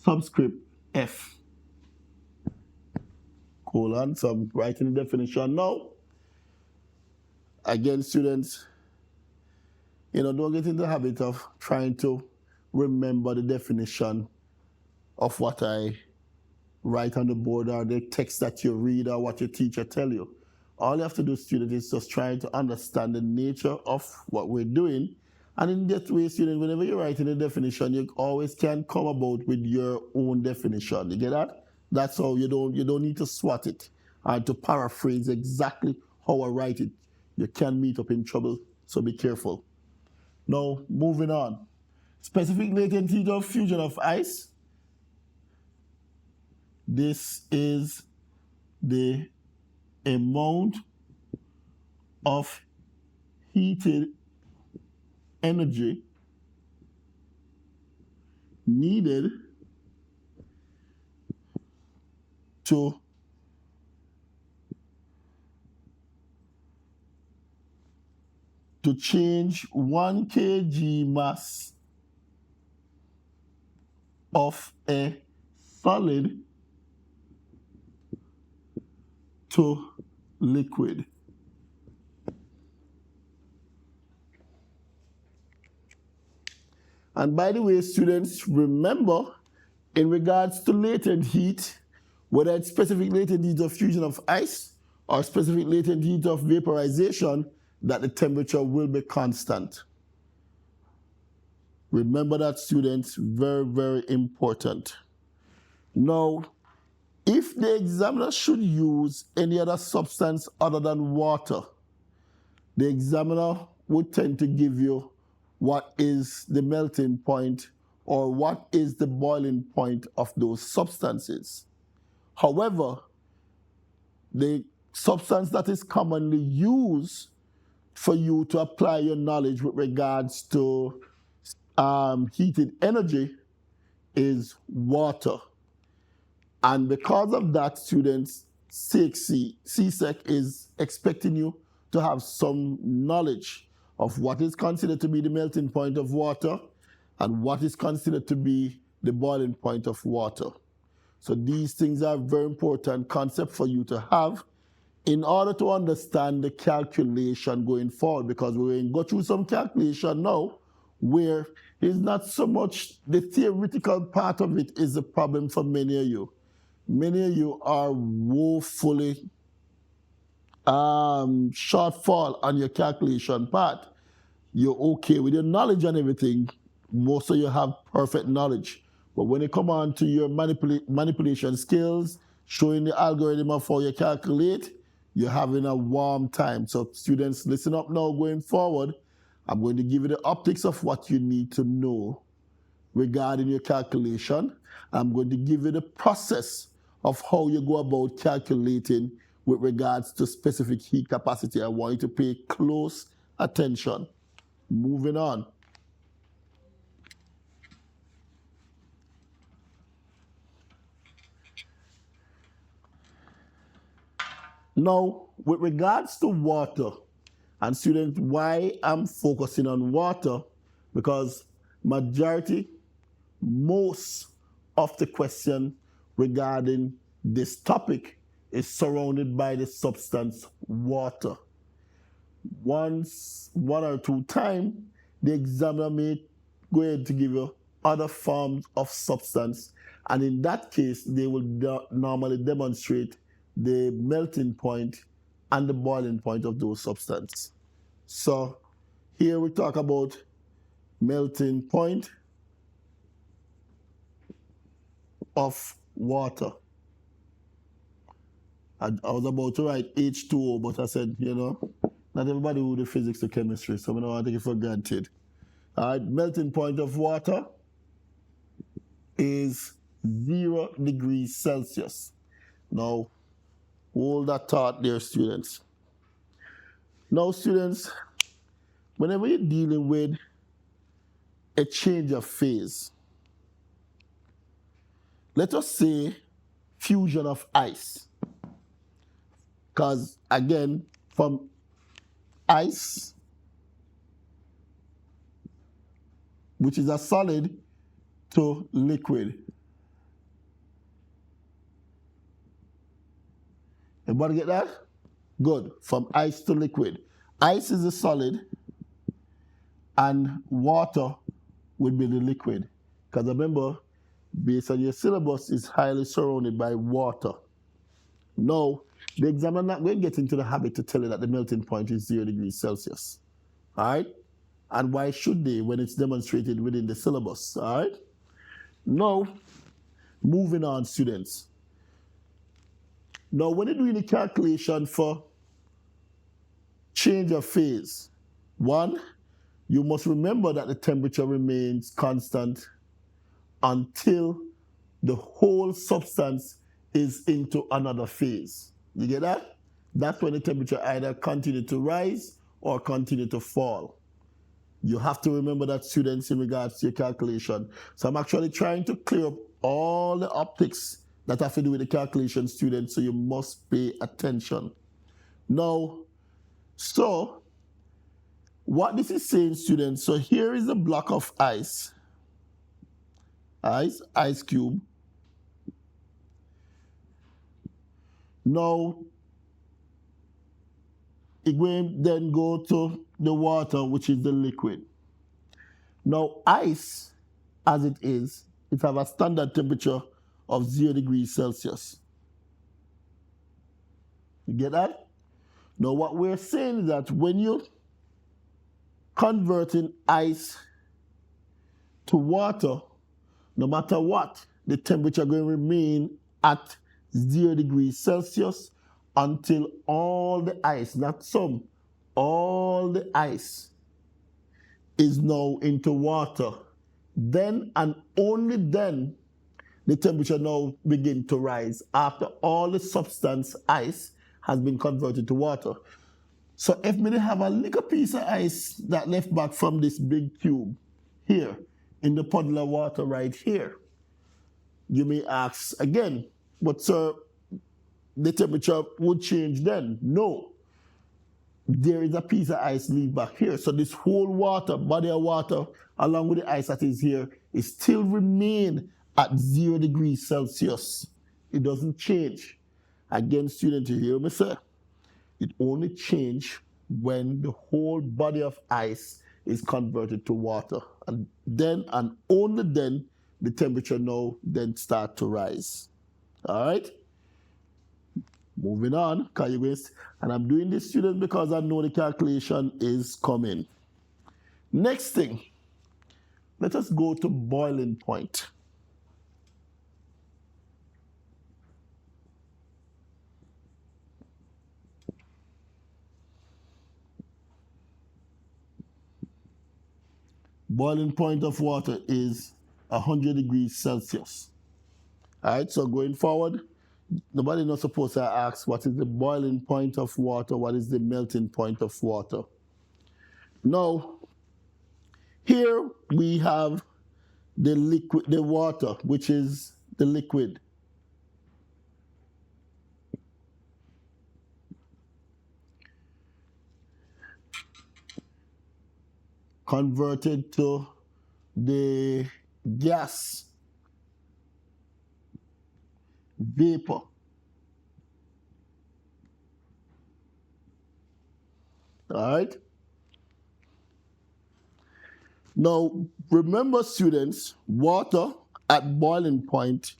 subscript F. Colon, so I'm writing the definition now. Again, students, don't get into the habit of trying to remember the definition of what I write on the board or the text that you read or what your teacher tell you. All you have to do, student, is just try to understand the nature of what we're doing. And in that way, student, whenever you're writing a definition, you always can come about with your own definition. You get that? That's how you don't need to swat it and to paraphrase exactly how I write it. You can meet up in trouble, so be careful. Now, moving on. Specific latent heat of fusion of ice. This is the amount of heated energy needed to change 1 kg mass of a solid to liquid. And by the way, students, remember, in regards to latent heat, whether it's specific latent heat of fusion of ice or specific latent heat of vaporization, that the temperature will be constant. Remember that, students, very, very important. Now, if the examiner should use any other substance other than water, the examiner would tend to give you what is the melting point or what is the boiling point of those substances. However, the substance that is commonly used for you to apply your knowledge with regards to heated energy is water. And because of that, students, CSEC is expecting you to have some knowledge of what is considered to be the melting point of water and what is considered to be the boiling point of water. So these things are very important concept for you to have in order to understand the calculation going forward, because we're going to go through some calculation now where it's not so much the theoretical part of it is the problem for many of you. Many of you are woefully shortfall on your calculation part. You're okay with your knowledge and everything. Most of you have perfect knowledge. But when it come on to your manipulation skills, showing the algorithm of how you calculate, you're having a warm time. So students, listen up now going forward. I'm going to give you the optics of what you need to know regarding your calculation. I'm going to give you the process of how you go about calculating with regards to specific heat capacity. I want you to pay close attention. Moving on. Now, with regards to water, and students, why I'm focusing on water, because majority, most of the question regarding this topic is surrounded by the substance water. One or two times, the examiner may go ahead to give you other forms of substance, and in that case, they will normally demonstrate the melting point and the boiling point of those substances. So here we talk about melting point of water. I was about to write H2O, but I said, not everybody will do physics or chemistry, so we don't want to take it for granted. All right, melting point of water is 0 degrees Celsius. Now, hold that thought there, students. Now, students, whenever you're dealing with a change of phase, let us say fusion of ice. Because, again, from ice, which is a solid, to liquid. Everybody get that? Good. From ice to liquid. Ice is a solid, and water would be the liquid. Because remember, based on your syllabus, is highly surrounded by water. Now, the examiner not going to get into the habit to tell you that the melting point is 0 degrees Celsius. All right? And why should they when it's demonstrated within the syllabus? All right? Now, moving on, students. Now, when you're doing the calculation for change of phase, one, you must remember that the temperature remains constant until the whole substance is into another phase. You get that? That's when the temperature either continue to rise or continue to fall. You have to remember that, students, in regards to your calculation. So I'm actually trying to clear up all the optics that have to do with the calculation, students, so you must pay attention. Now, so what this is saying, students, so here is a block of ice cube. Now, it will then go to the water, which is the liquid. Now, ice, as it is, it has a standard temperature of 0 degrees Celsius. You get that? Now, what we're saying is that when you're converting ice to water, no matter what, the temperature going to remain at 0 degrees Celsius until all the ice, not some, all the ice is now into water. Then and only then the temperature now begin to rise after all the substance ice has been converted to water. So if we have a little piece of ice that left back from this big cube here in the puddle of water right here, you may ask again, but sir, the temperature would change then. No. There is a piece of ice leave back here. So this whole water, body of water, along with the ice that is here, it still remain at 0 degrees Celsius. It doesn't change. Again, students, you hear me say? It only changes when the whole body of ice is converted to water. And then, and only then, the temperature now then start to rise. All right? Moving on, and I'm doing this, students, because I know the calculation is coming. Next thing, let us go to boiling point. Boiling point of water is 100 degrees Celsius. All right, so going forward, nobody not supposed to ask what is the boiling point of water, what is the melting point of water. Now, here we have the liquid, the water, which is the liquid. converted to the gas, vapor. All right. Now, remember, students, water at boiling point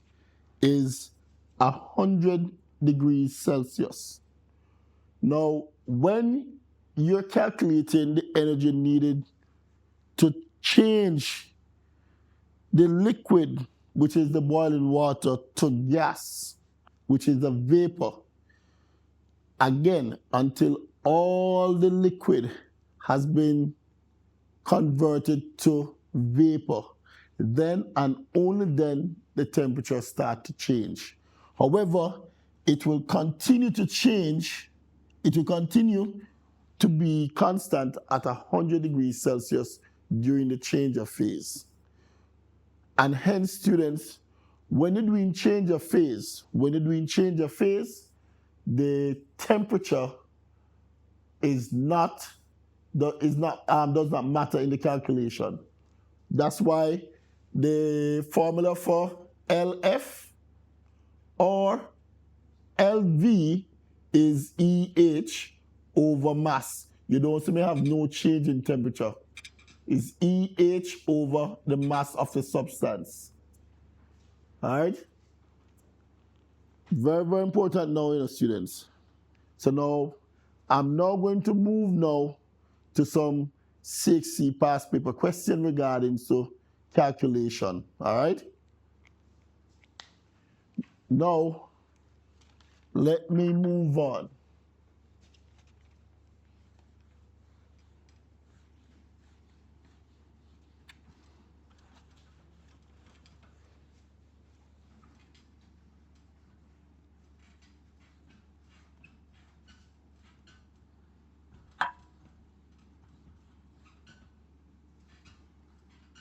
is 100 degrees Celsius. Now, when you're calculating the energy needed to change the liquid, which is the boiling water, to gas, which is the vapor, again, until all the liquid has been converted to vapor, then and only then the temperature starts to change. However, it will continue to change. It will continue to be constant at 100 degrees Celsius during the change of phase. And hence, students, when you're doing change of phase, the temperature does not matter in the calculation. That's why the formula for LF or LV is EH over mass. You don't see me have no change in temperature. It's EH over the mass of the substance. All right? Very, very important now, students. So now, I'm now going to move now to some CXC past paper question regarding calculation. All right? Now, let me move on.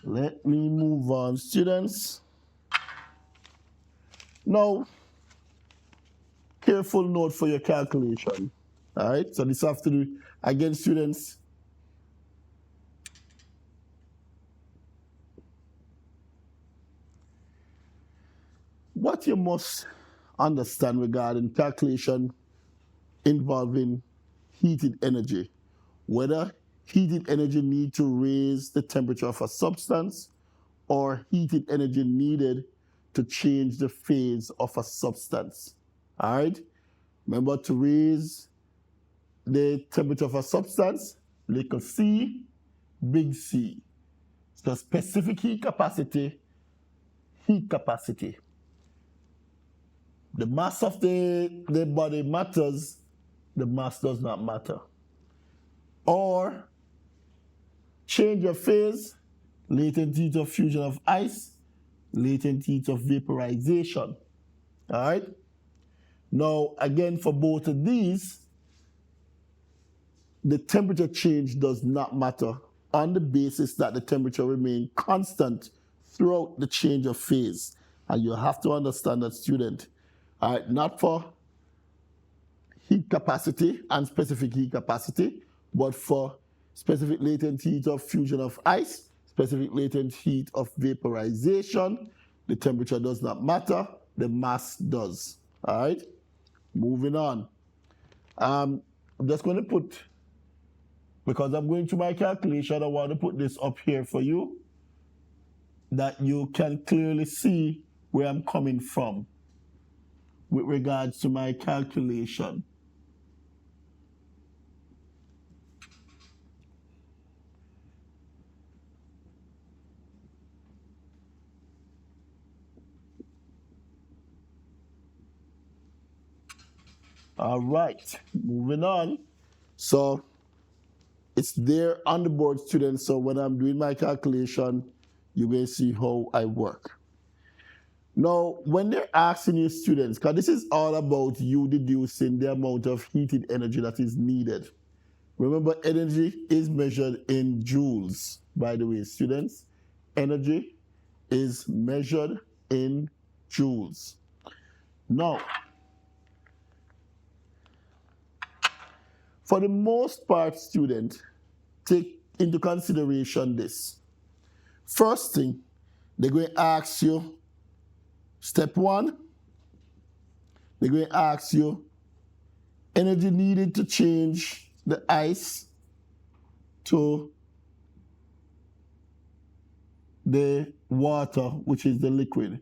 Let me move on, students. Now, careful note for your calculation. All right, so this have to do, again, students, what you must understand regarding calculation involving heated energy, whether heated energy need to raise the temperature of a substance or heated energy needed to change the phase of a substance. All right? Remember, to raise the temperature of a substance, little c, big C. So specific heat capacity. The mass of the body matters, the mass does not matter. Or change of phase, latent heat of fusion of ice, latent heat of vaporization. All right? Now, again, for both of these, the temperature change does not matter on the basis that the temperature remains constant throughout the change of phase. And you have to understand that, student. All right, not for heat capacity and specific heat capacity, but for specific latent heat of fusion of ice, specific latent heat of vaporization, the temperature does not matter, the mass does. All right, moving on. I'm just going to put, because I'm going through my calculation, I want to put this up here for you, that you can clearly see where I'm coming from with regards to my calculation. All right, moving on. So it's there on the board, students. So when I'm doing my calculation, you will see how I work. Now, when they're asking you, students, because this is all about you deducing the amount of heated energy that is needed. Remember, energy is measured in joules, by the way, students. Energy is measured in joules. Now, for the most part, student, take into consideration this. First thing, they're going to ask you, step one, they're going to ask you energy needed to change the ice to the water, which is the liquid.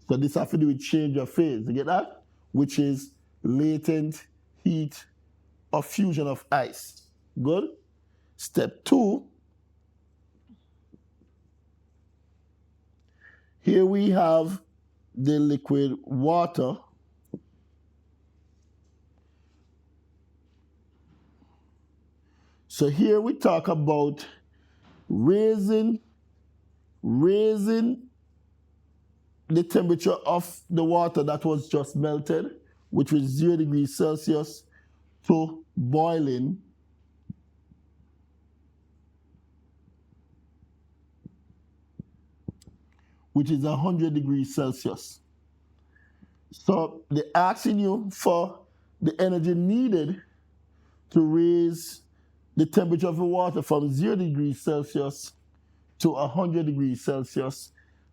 So this has to do with change of phase. You get that? Which is latent heat or fusion of ice. Good? Step two. Here we have the liquid water. So here we talk about raising the temperature of the water that was just melted, which was 0 degrees Celsius, to boiling, which is 100 degrees Celsius. So they're asking you for the energy needed to raise the temperature of the water from 0 degrees Celsius to 100 degrees Celsius.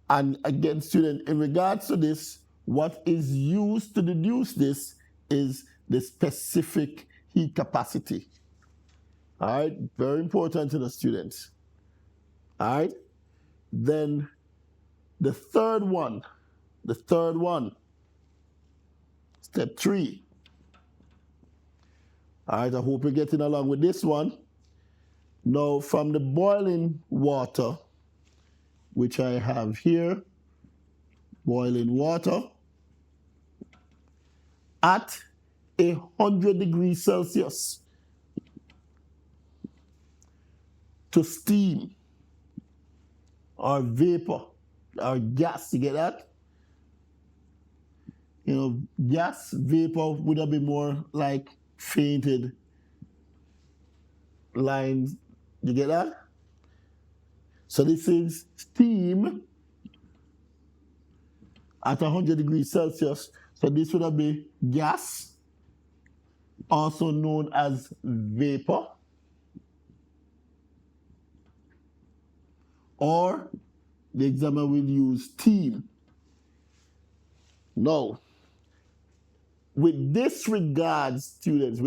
And again, student, in regards to this, what is used to deduce this is the specific heat capacity. All right, very important to the students. All right, then the third one, step three. All right, I hope you're getting along with this one. Now, from the boiling water, which I have here, boiling water, at 100 degrees Celsius, to steam or vapor or gas, you get that? You know, gas, vapor would have been more like fainted lines, you get that? So this is steam at 100 degrees Celsius. So this would have been gas, also known as vapor, or the examiner will use steam. Now, with this regards, students,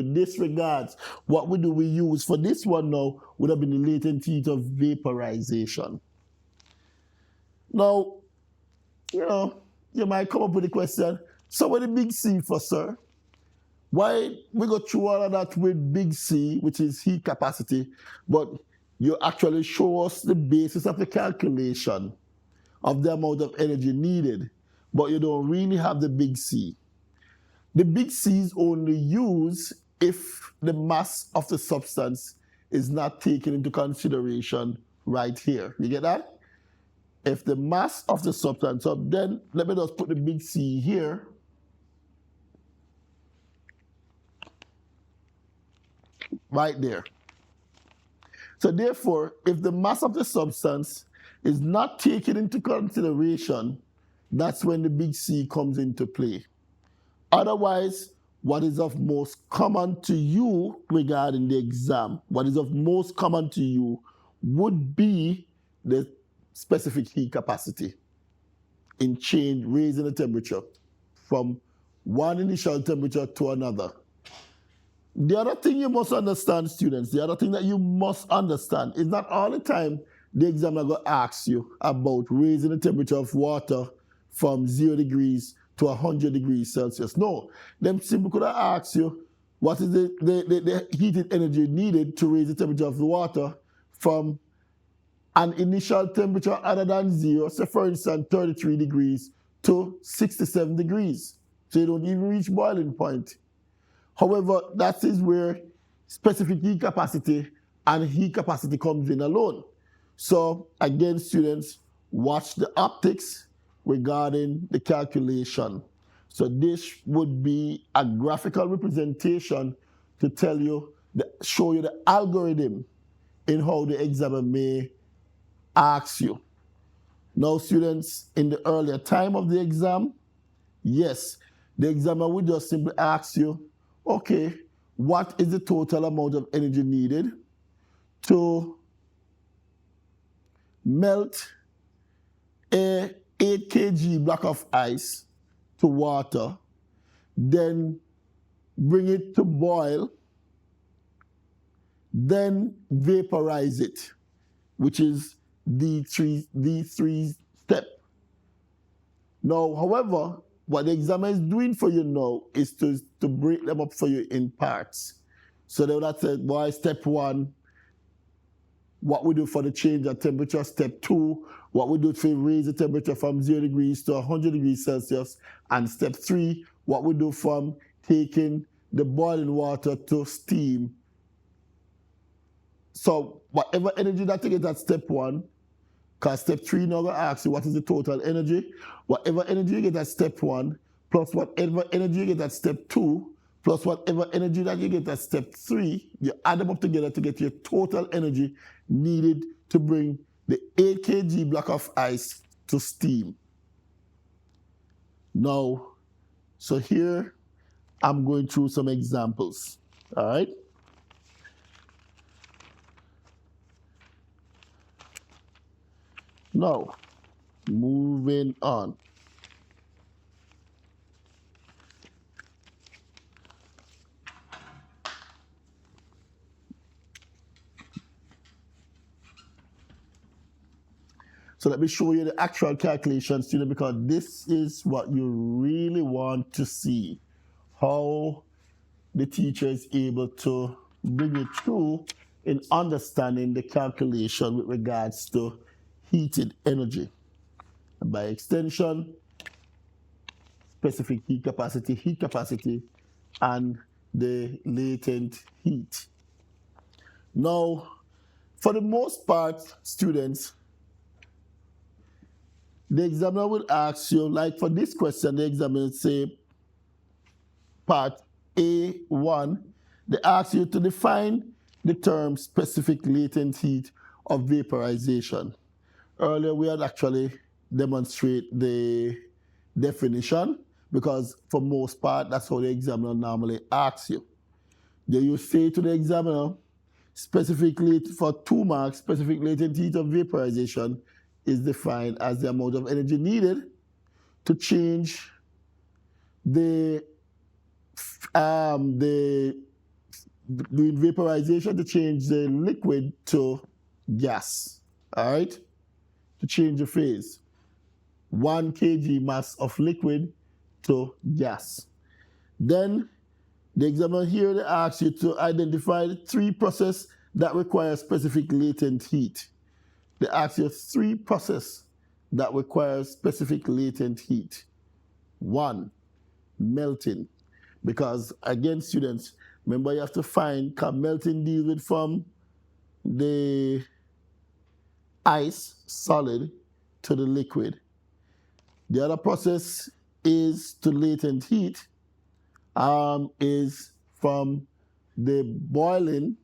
what we use for this one now would have been the latent heat of vaporization. Now, you might come up with the question, so what the big C for, sir? Why we go through all of that with big C, which is heat capacity, but you actually show us the basis of the calculation of the amount of energy needed, but you don't really have the big C. The big C is only used if the mass of the substance is not taken into consideration right here. You get that? If the mass of the substance, so then let me just put the big C here. Right there. So therefore, if the mass of the substance is not taken into consideration, that's when the big C comes into play. Otherwise, what is of most common to you regarding the exam, what is of most common to you would be the specific heat capacity in raising the temperature from one initial temperature to another. The other thing you must understand, students, the other thing that you must understand is not all the time the examiner going to ask you about raising the temperature of water from 0 degrees to 100 degrees Celsius. No, them simply could have asked you what is the heated energy needed to raise the temperature of the water from an initial temperature other than 0, so for instance 33 degrees to 67 degrees. So you don't even reach boiling point. However, that is where specific heat capacity and heat capacity comes in alone. So again, students, watch the optics regarding the calculation. So this would be a graphical representation to tell you, show you the algorithm in how the examiner may ask you. Now, students, in the earlier time of the exam, yes, the examiner would just simply ask you, okay, what is the total amount of energy needed to melt a 8 kg block of ice to water, then bring it to boil, then vaporize it, which is the three step. Now, however, what the examiner is doing for you now is to break them up for you in parts. So they would have said, boy, step 1, what we do for the change of temperature. Step 2, what we do to raise the temperature from 0 degrees to 100 degrees Celsius. And step 3, what we do from taking the boiling water to steam. So whatever energy that you get at step 1, because step 3 now going to ask you what is the total energy. Whatever energy you get at step 1, plus whatever energy you get at step 2, plus whatever energy that you get at step 3, you add them up together to get your total energy needed to bring the 8 kg block of ice to steam. Now, so here I'm going through some examples, all right? Now, moving on. So let me show you the actual calculation, student, because this is what you really want to see, how the teacher is able to bring you through in understanding the calculation with regards to heated energy. And by extension, specific heat capacity, and the latent heat. Now, for the most part, students, the examiner will ask you, like for this question, the examiner will say, part A1, they ask you to define the term specific latent heat of vaporization. Earlier, we had actually demonstrated the definition, because for most part, that's how the examiner normally asks you. Then you say to the examiner, specifically for 2 marks, specific latent heat of vaporization is defined as the amount of energy needed to change the doing vaporization, to change the liquid to gas, all right? To change the phase. 1 kg mass of liquid to gas. Then the examiner here, they ask you to identify the 3 processes that require specific latent heat. They ask you 3 processes that require specific latent heat. 1, melting. Because again, students, remember you have to find, because melting deals with from the ice, solid, to the liquid. The other process is to latent heat, is from the boiling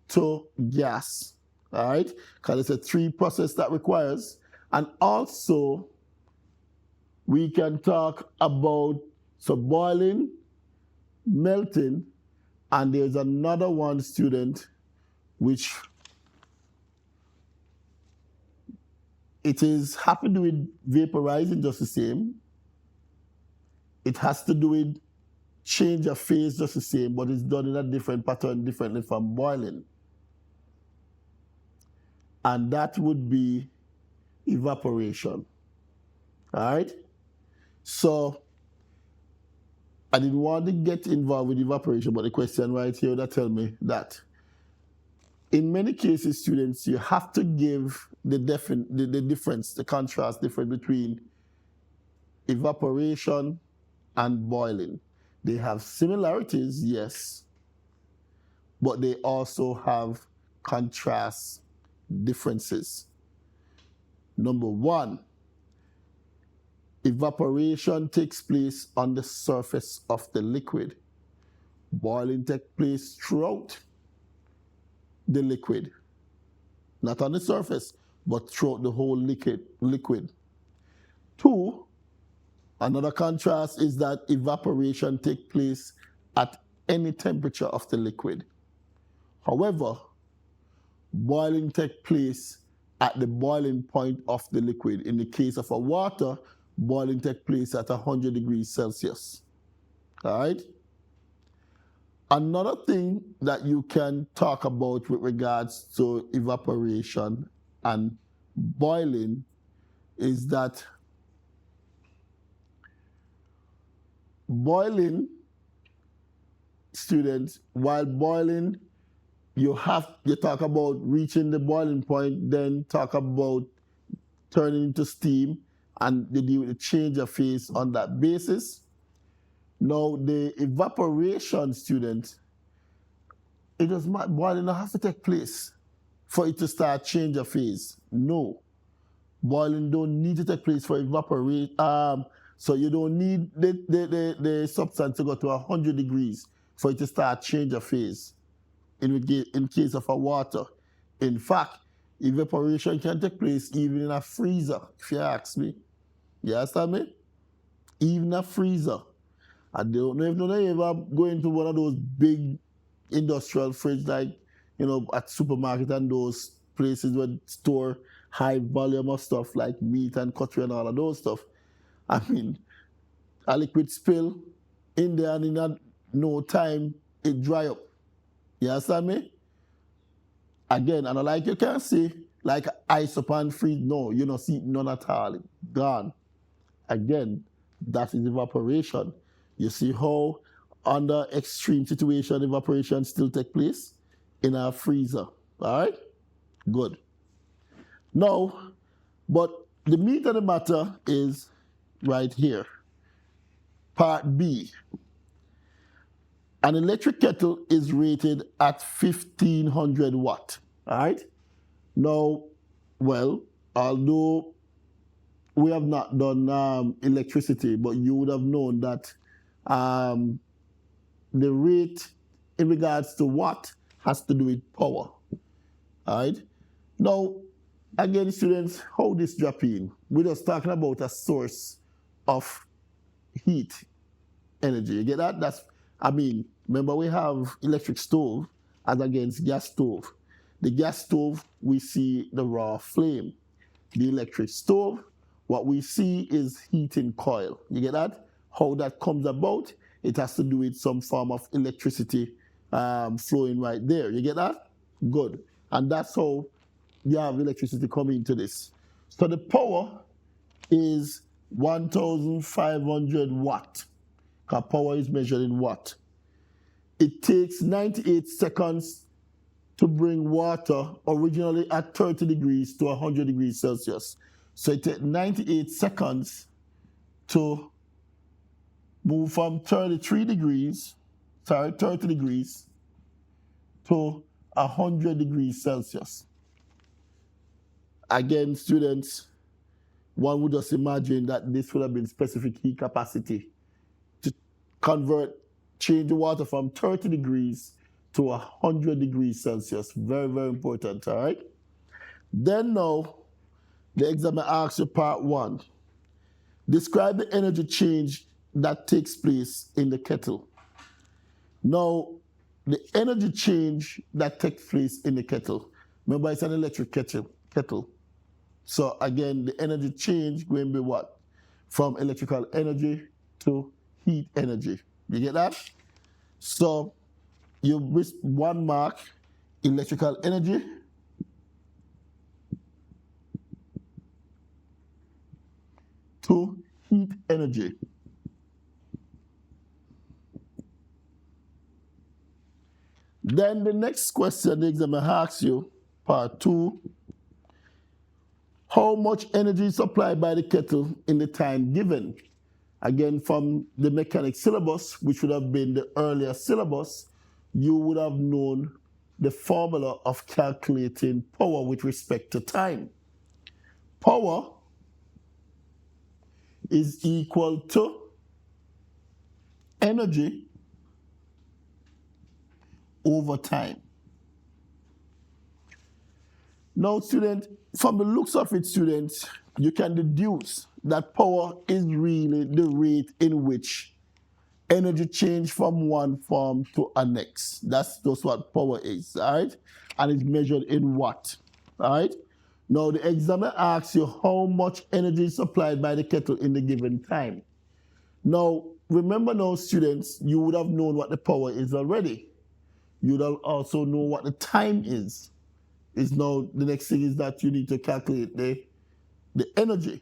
to gas. All right, because it's a 3 process that requires. And also, we can talk about boiling, melting, and there's another one, student, which it is have to do with vaporizing just the same. It has to do with change of phase just the same, but it's done in a different pattern, differently from boiling. And that would be evaporation. All right? So I didn't want to get involved with evaporation, but the question right here that tell me that in many cases, students, you have to give the difference, the contrast difference between evaporation and boiling. They have similarities, yes, but they also have contrast differences. Number 1, evaporation takes place on the surface of the liquid. Boiling takes place throughout the liquid. Not on the surface, but throughout the whole liquid. 2, another contrast is that evaporation takes place at any temperature of the liquid. However, boiling takes place at the boiling point of the liquid. In the case of a water, boiling takes place at 100 degrees Celsius. All right? Another thing that you can talk about with regards to evaporation and boiling is that boiling, students, while boiling, you talk about reaching the boiling point, then talk about turning into steam, and they deal with the change of phase on that basis. Now, the evaporation, students, it does not, boiling not have to take place for it to start change of phase. No. Boiling don't need to take place for evaporate. So you don't need the substance to go to 100 degrees for it to start change of phase in case of a water. In fact, evaporation can take place even in a freezer, if you ask me. You understand me? Even a freezer. I don't know if you ever go into one of those big industrial fridge like, at supermarket and those places where store high volume of stuff like meat and cutlery and all of those stuff. I mean, a liquid spill in there and in no time it dry up. You understand me? Again, and like you can see, like ice upon freeze, no, you don't see none at all. Gone. Again, that is evaporation. You see how under extreme situation, evaporation still take place in our freezer. All right? Good. Now, but the meat of the matter is right here. Part B. An electric kettle is rated at 1500 watt. All right? Now, well, although we have not done electricity, but you would have known that the rate in regards to watt has to do with power. All right? Now, again, students, how this drop in? We're just talking about a source of heat energy. You get that? Remember we have electric stove as against gas stove. The gas stove, we see the raw flame. The electric stove, what we see is heating coil. You get that? How that comes about, it has to do with some form of electricity flowing right there. You get that? Good. And that's how you have electricity coming into this. So the power is 1,500 watt. Because power is measured in watt. It takes 98 seconds to bring water originally at 30 degrees to 100 degrees Celsius. So it takes 98 seconds to move from 30 degrees to 100 degrees Celsius. Again, students, one would just imagine that this would have been specific heat capacity to change the water from 30 degrees to 100 degrees Celsius. Very, very important, all right? Then now, the exam asks you part 1. Describe the energy change that takes place in the kettle. Now, the energy change that takes place in the kettle, remember it's an electric kettle. So again, the energy change going to be what? From electrical energy to heat energy. You get that? So you risk 1 mark, electrical energy. To heat energy. Then the next question the examiner asks you, part 2, how much energy is supplied by the kettle in the time given? Again, from the mechanics syllabus, which would have been the earlier syllabus, you would have known the formula of calculating power with respect to time. Power is equal to energy over time. Now, students, from the looks of it, students, you can deduce that power is really the rate in which energy change from one form to a next. That's just what power is, all right? And it's measured in watt, all right? Now, the examiner asks you how much energy is supplied by the kettle in the given time. Now, remember now, students, you would have known what the power is already. You'd also know what the time is. Now the next thing is that you need to calculate the energy.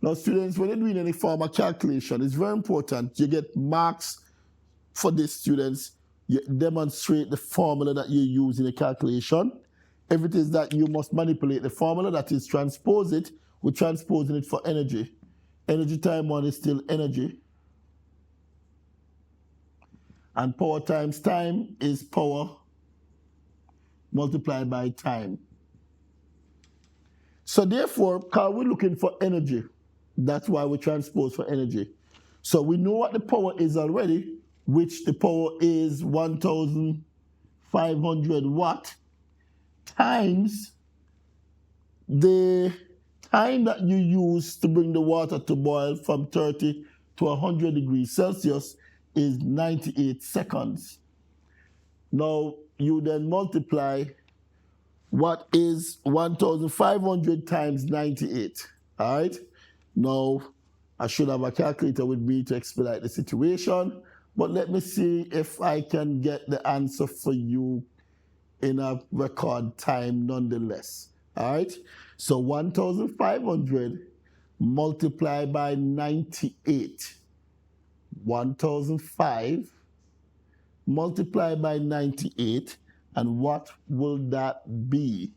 Now, students, when you're doing any form of calculation, it's very important. You get marks for this, students. You demonstrate the formula that you use in the calculation. If it is that you must manipulate the formula, that is transpose it, we're transposing it for energy. Energy time one is still energy. And power times time is power multiplied by time. So therefore, because we're looking for energy, that's why we transpose for energy. So we know what the power is already, which the power is 1,500 watt times the time that you use to bring the water to boil from 30 to 100 degrees Celsius is 98 seconds. Now, you then multiply what is 1,500 times 98, all right? Now, I should have a calculator with me to expedite the situation, but let me see if I can get the answer for you in a record time nonetheless, all right? So 1,500 multiplied by 98, 1,005 multiplied by 98, and what will that be?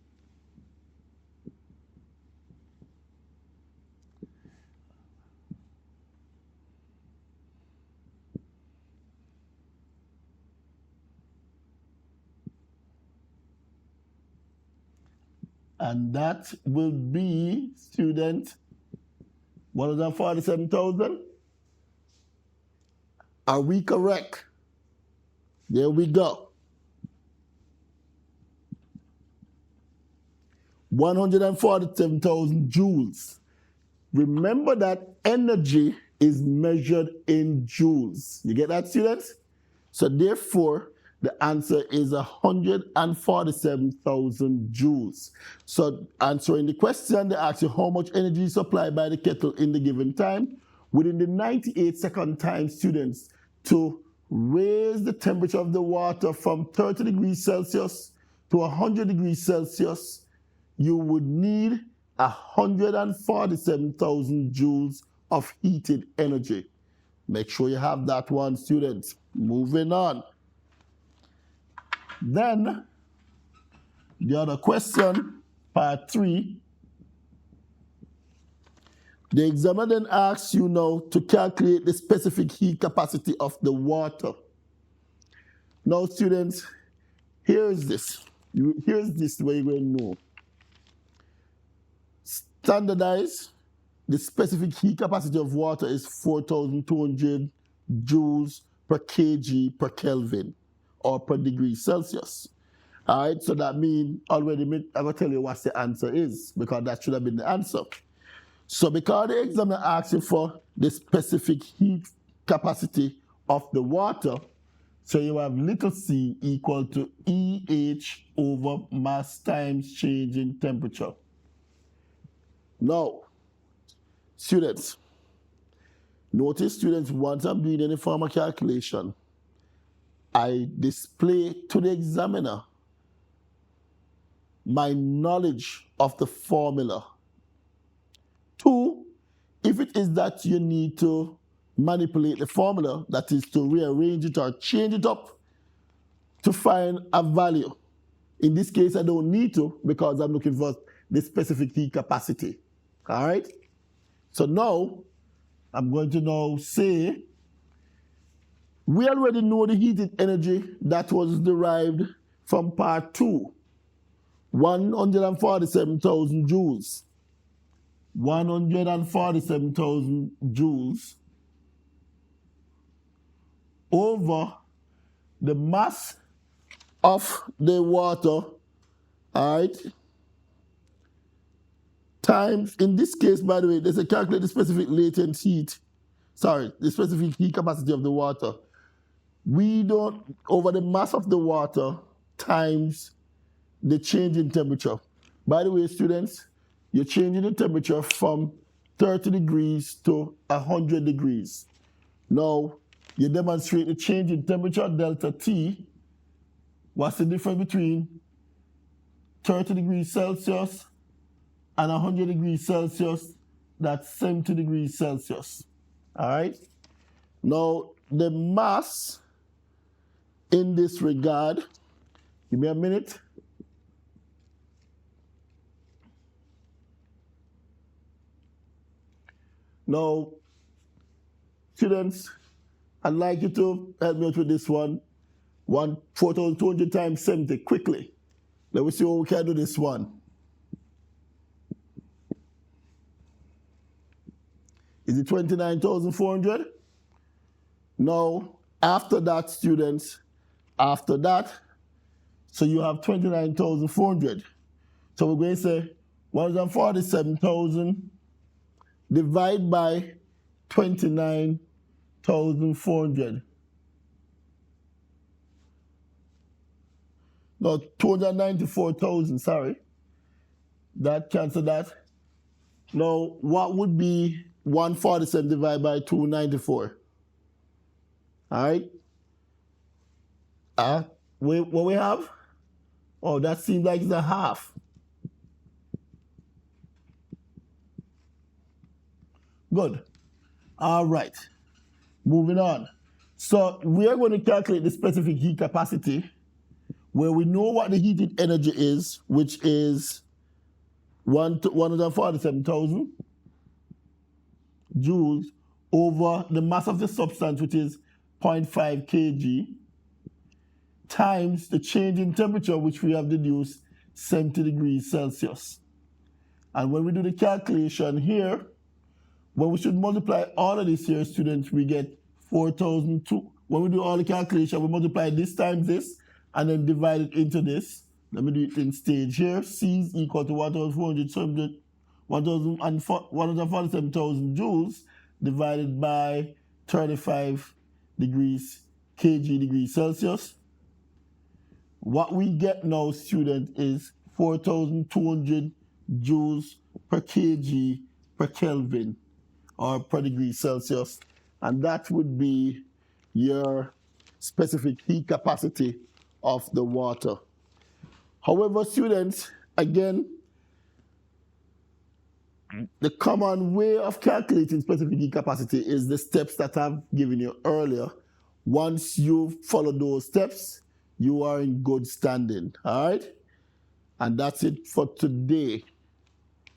And that will be, student, 147,000. Are we correct? There we go. 147,000 joules. Remember that energy is measured in joules. You get that, students? So therefore, the answer is 147,000 joules. So answering the question, they ask you how much energy is supplied by the kettle in the given time. Within the 98-second time, students, to raise the temperature of the water from 30 degrees Celsius to 100 degrees Celsius, you would need 147,000 joules of heated energy. Make sure you have that one, students. Moving on. Then, the other question, part 3. The examiner then asks you now to calculate the specific heat capacity of the water. Now, students, here's this. Here's this way you're going to know. Standardized, the specific heat capacity of water is 4,200 joules per kg per Kelvin or per degree Celsius. All right, so that means already I'm going to tell you what the answer is, because that should have been the answer. So because the examiner asks you for the specific heat capacity of the water, so you have little c equal to EH over mass times change in temperature. Now, students, notice, students, once I'm doing any form of calculation, I display to the examiner my knowledge of the formula. 2, if it is that you need to manipulate the formula, that is to rearrange it or change it up to find a value. In this case, I don't need to, because I'm looking for the specific heat capacity. All right? So now, I'm going to now say, we already know the heated energy that was derived from part 2, 147,000 joules. 147,000 joules over the mass of the water, all right, times, in this case, by the way, there's a calculate the specific latent heat sorry, the specific heat capacity of the water, we don't, over the mass of the water times the change in temperature. By the way, students, you're changing the temperature from 30 degrees to 100 degrees. Now, you demonstrate the change in temperature, delta T. What's the difference between 30 degrees Celsius and 100 degrees Celsius? That's 70 degrees Celsius. All right? Now, the mass in this regard, give me a minute. Now, students, I'd like you to help me out with this one. 4,200 times 70, quickly. Let me see what we can do this one. Is it 29,400? Now, after that, students, after that, so you have 29,400. So we're going to say 147,000 divided by 29,400. No, 294,000, sorry. That cancel that. Now, what would be 147 divided by 294? All right. What we have? Oh, that seems like it's a half. Good. All right. Moving on. So we are going to calculate the specific heat capacity where we know what the heated energy is, which is 147,000 joules over the mass of the substance, which is 0.5 kg, times the change in temperature, which we have deduced 70 degrees Celsius. And when we do the calculation here, when we should multiply all of this here, students, we get 4,002. When we do all the calculation, we multiply this times this, and then divide it into this. Let me do it in stage here. C is equal to 147,000 joules divided by 35 degrees Celsius. What we get now, student, is 4,200 joules per kg per Kelvin or per degree Celsius. And that would be your specific heat capacity of the water. However, students, again, the common way of calculating specific heat capacity is the steps that I've given you earlier. Once you follow those steps, you are in good standing, all right? And that's it for today.